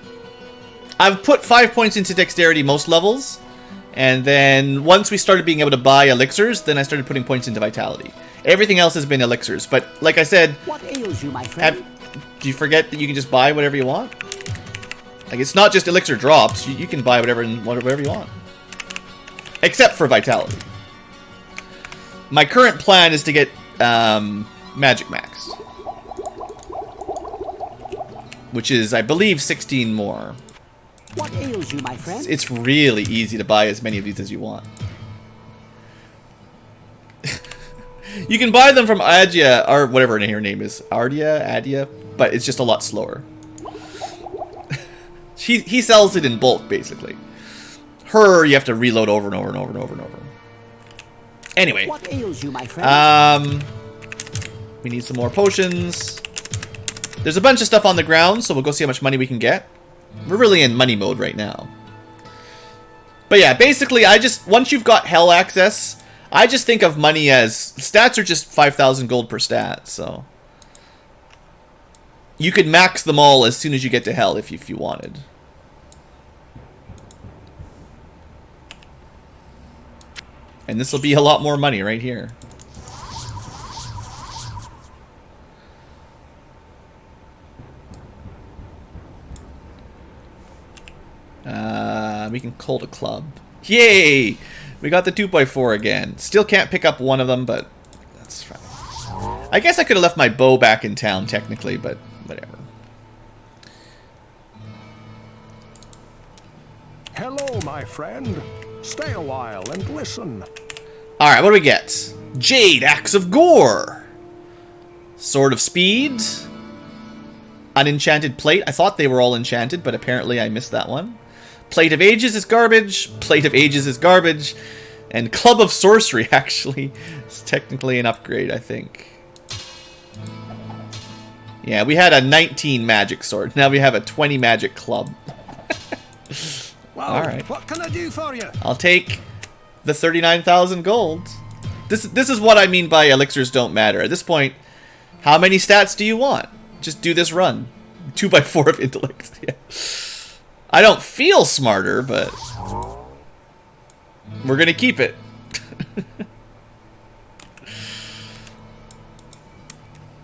I've put 5 points into dexterity most levels. And then once we started being able to buy elixirs, then I started putting points into vitality. Everything else has been elixirs. But like I said, What ails you, my friend? do you forget that you can just buy whatever you want? Like, it's not just elixir drops. You can buy whatever you want. Except for vitality. My current plan is to get magic max. which is, I believe, 16 more. What ails you, my friend? It's really easy to buy as many of these as you want. You can buy them from Adia, or whatever her name is. Adia, but it's just a lot slower. He sells it in bulk, basically. Her, you have to reload over and over and over and over and over. Anyway. What ails you, my friend? We need some more potions. There's a bunch of stuff on the ground, so we'll go see how much money we can get. We're really in money mode right now. But yeah, basically, once you've got hell access, I just think of money as, stats are just 5,000 gold per stat, so. You could max them all as soon as you get to hell if you wanted. And this will be a lot more money right here. We can hold a club. Yay! We got the 2x4 again. Still can't pick up one of them, but that's fine. I guess I could have left my bow back in town, technically, but whatever. Hello, my friend. Stay a while and listen. Alright, what do we get? Jade Axe of Gore. Sword of Speed. Unenchanted Plate. I thought they were all enchanted, but apparently I missed that one. Plate of Ages is garbage. Plate of Ages is garbage. And Club of Sorcery, actually, is technically an upgrade, I think. Yeah, we had a 19 magic sword. Now we have a 20 magic club. Well, alright. What can I do for you? I'll take the 39,000 gold. This is what I mean by elixirs don't matter. At this point, how many stats do you want? Just do this run. 2x4 of intellect. Yeah. I don't feel smarter, but we're gonna keep it.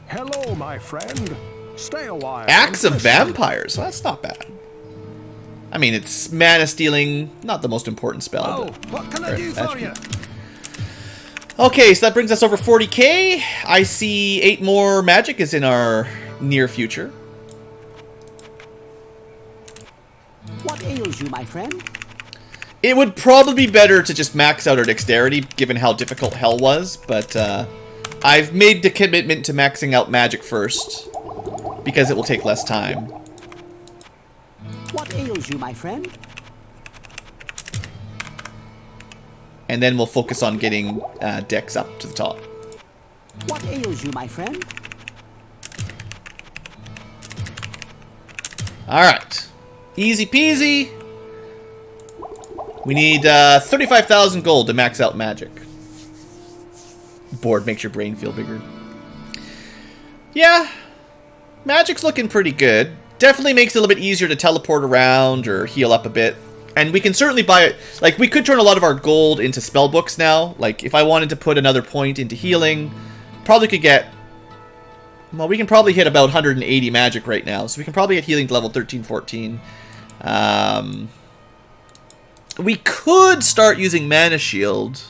Hello, my friend. Stay a while. Axe and of listen. Vampires. Well, that's not bad. I mean, it's mana stealing, not the most important spell. Oh, But what can I do for you? okay, so that brings us over 40k. I see 8 more magic is in our near future. What ails you, my friend? It would probably be better to just max out our dexterity, given how difficult hell was, but I've made the commitment to maxing out magic first, because it will take less time. What ails you, my friend? And then we'll focus on getting dex up to the top. What ails you, my friend? Alright. Easy peasy. We need 35,000 gold to max out magic. Board makes your brain feel bigger. Yeah. Magic's looking pretty good. Definitely makes it a little bit easier to teleport around or heal up a bit. And we can certainly buy it. Like, we could turn a lot of our gold into spell books now. Like, if I wanted to put another point into healing, probably could get... Well, we can probably hit about 180 magic right now. So we can probably get healing to level 13, 14. We could start using Mana Shield.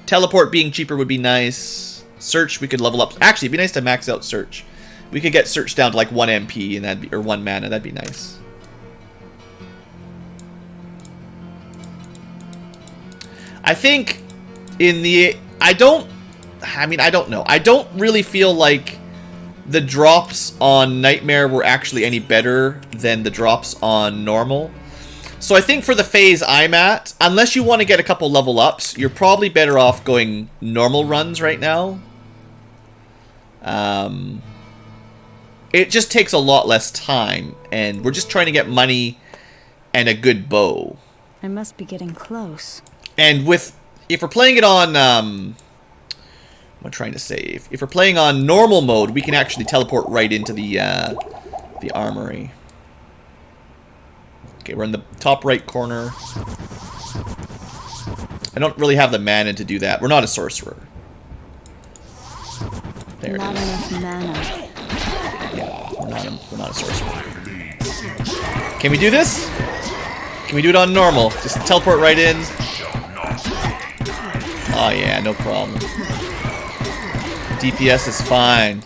Teleport being cheaper would be nice. Search, we could level up. Actually, it'd be nice to max out Search. We could get Search down to like 1 MP and that'd be, or 1 mana. That'd be nice. I think in the... I don't know. I don't really feel like the drops on Nightmare were actually any better than the drops on Normal. So I think for the phase I'm at, unless you want to get a couple level ups, you're probably better off going normal runs right now. It just takes a lot less time, and we're just trying to get money and a good bow. I must be getting close. And with... If we're playing it on... what am I trying to say? If we're playing on normal mode, we can actually teleport right into the armory. Okay, we're in the top right corner. I don't really have the mana to do that. We're not a sorcerer. There Not it is. enough mana. Yeah, we're not a sorcerer. Can we do this? Can we do it on normal? Just teleport right in. Oh yeah, no problem. DPS is fine.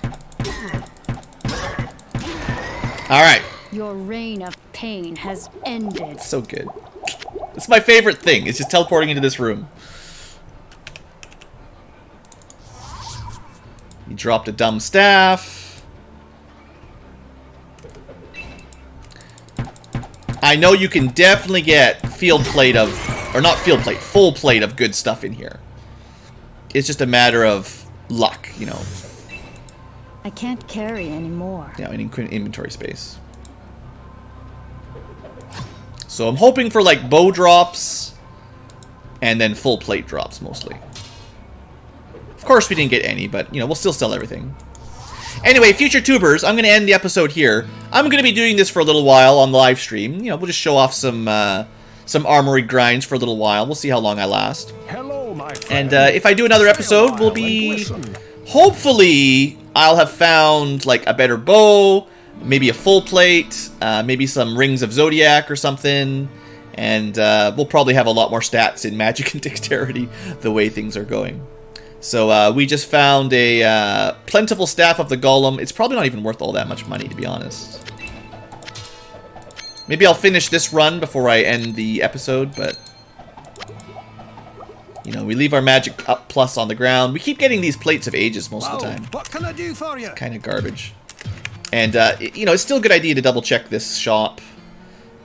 Alright. Your reign of pain has ended. So good. It's my favorite thing. It's just teleporting into this room. He dropped a dumb staff. I know you can definitely get field plate of... Or not field plate, full plate of good stuff in here. It's just a matter of luck, you know. I can't carry anymore. Yeah, in inventory space. So I'm hoping for like bow drops and then full plate drops mostly. Of course we didn't get any, but you know, we'll still sell everything. Anyway, future tubers, I'm going to end the episode here. I'm going to be doing this for a little while on the live stream. You know, we'll just show off some armory grinds for a little while. We'll see how long I last. Hello, my friend. And if I do another episode, we'll be... Hopefully, I'll have found like a better bow, maybe a full plate, maybe some rings of zodiac or something, and we'll probably have a lot more stats in magic and dexterity the way things are going. So we just found a plentiful staff of the golem. It's probably not even worth all that much money, to be honest. Maybe I'll finish this run before I end the episode, but... You know, we leave our magic up plus on the ground. We keep getting these plates of ages most of the time. What can I do for you? Kind of garbage. And, you know, it's still a good idea to double check this shop.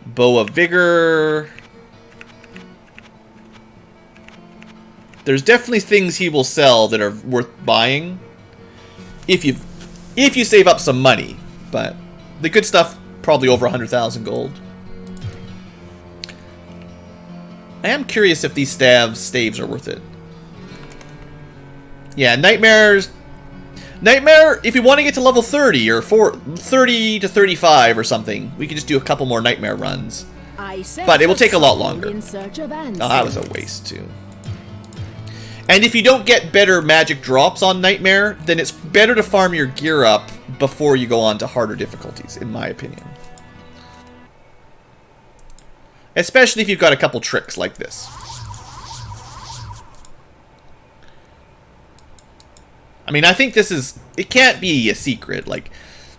Bow of Vigor. There's definitely things he will sell that are worth buying. If you save up some money. But the good stuff, probably over 100,000 gold. I am curious if these staves are worth it. Yeah, Nightmare, if you want to get to level 30 or 30 to 35 or something, we could just do a couple more Nightmare runs. But it will take a lot longer. Oh, that was a waste too. And if you don't get better magic drops on Nightmare, then it's better to farm your gear up before you go on to harder difficulties, in my opinion. Especially if you've got a couple tricks like this. I mean, I think this is... It can't be a secret. Like,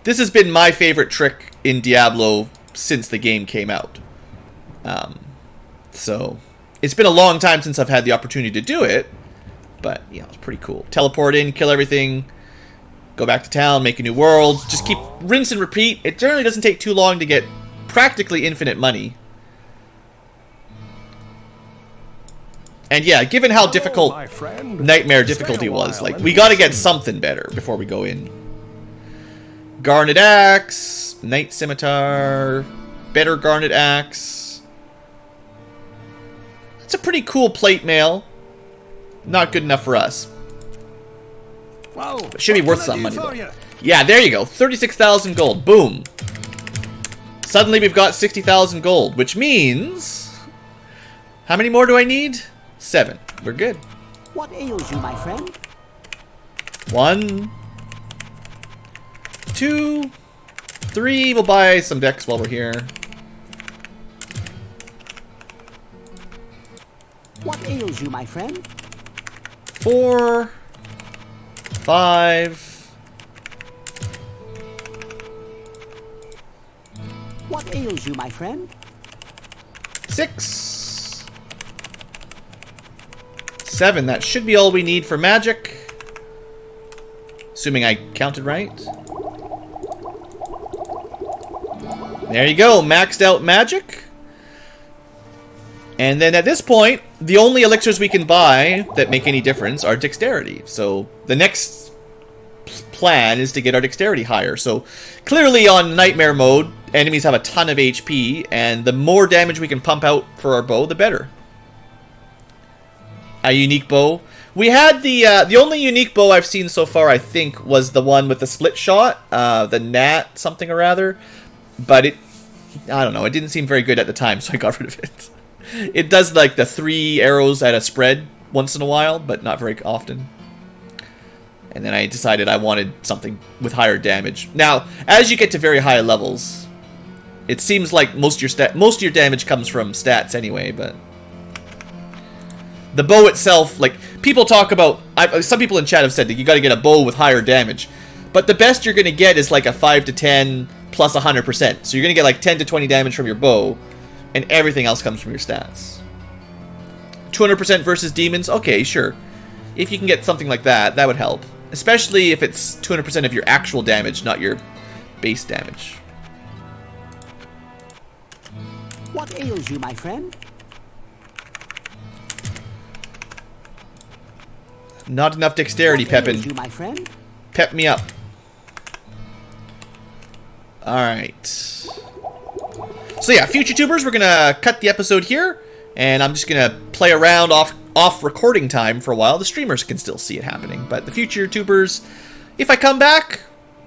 this has been my favorite trick in Diablo since the game came out. So, it's been a long time since I've had the opportunity to do it. But, you know, it's pretty cool. Teleport in, kill everything, go back to town, make a new world. Just keep rinse and repeat. It generally doesn't take too long to get practically infinite money. And yeah, given how difficult Nightmare difficulty was, like, we gotta get something better before we go in. Garnet Axe, Knight Scimitar, better Garnet Axe. It's a pretty cool plate mail. Not good enough for us. But should be worth some money, though. Yeah, there you go. 36,000 gold. Boom. Suddenly we've got 60,000 gold, which means... How many more do I need? 7. We're good. What ails you, my friend? 1, 2, 3. We'll buy some decks while we're here. What ails you, my friend? 4, 5. What ails you, my friend? 6. 7, that should be all we need for magic. Assuming I counted right. There you go, maxed out magic. And then at this point, the only elixirs we can buy that make any difference are dexterity. So the next plan is to get our dexterity higher. So clearly on Nightmare mode, enemies have a ton of HP, and the more damage we can pump out for our bow, the better. A unique bow. We had the only unique bow I've seen so far, I think, was the one with the split shot, the Nat something or other. But I don't know, it didn't seem very good at the time, so I got rid of it. It does like the 3 arrows at a spread once in a while, but not very often. And then I decided I wanted something with higher damage. Now, as you get to very high levels, it seems like most of your damage comes from stats anyway, but The bow itself, like, people talk about... some people in chat have said that you got to get a bow with higher damage. But the best you're going to get is like a 5 to 10 plus 100%. So you're going to get like 10 to 20 damage from your bow, and everything else comes from your stats. 200% versus demons? Okay, sure. If you can get something like that, that would help. Especially if it's 200% of your actual damage, not your base damage. What ails you, my friend? Not enough dexterity, What ails Pepin. you, my friend? Pep me up. Alright. So yeah, future tubers, we're gonna cut the episode here, and I'm just gonna play around off recording time for a while. The streamers can still see it happening, but the future tubers, if I come back,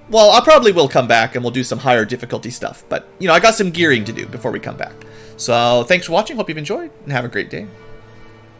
well, I probably will come back and we'll do some higher difficulty stuff. But, you know, I got some gearing to do before we come back. So, thanks for watching. Hope you've enjoyed, and have a great day.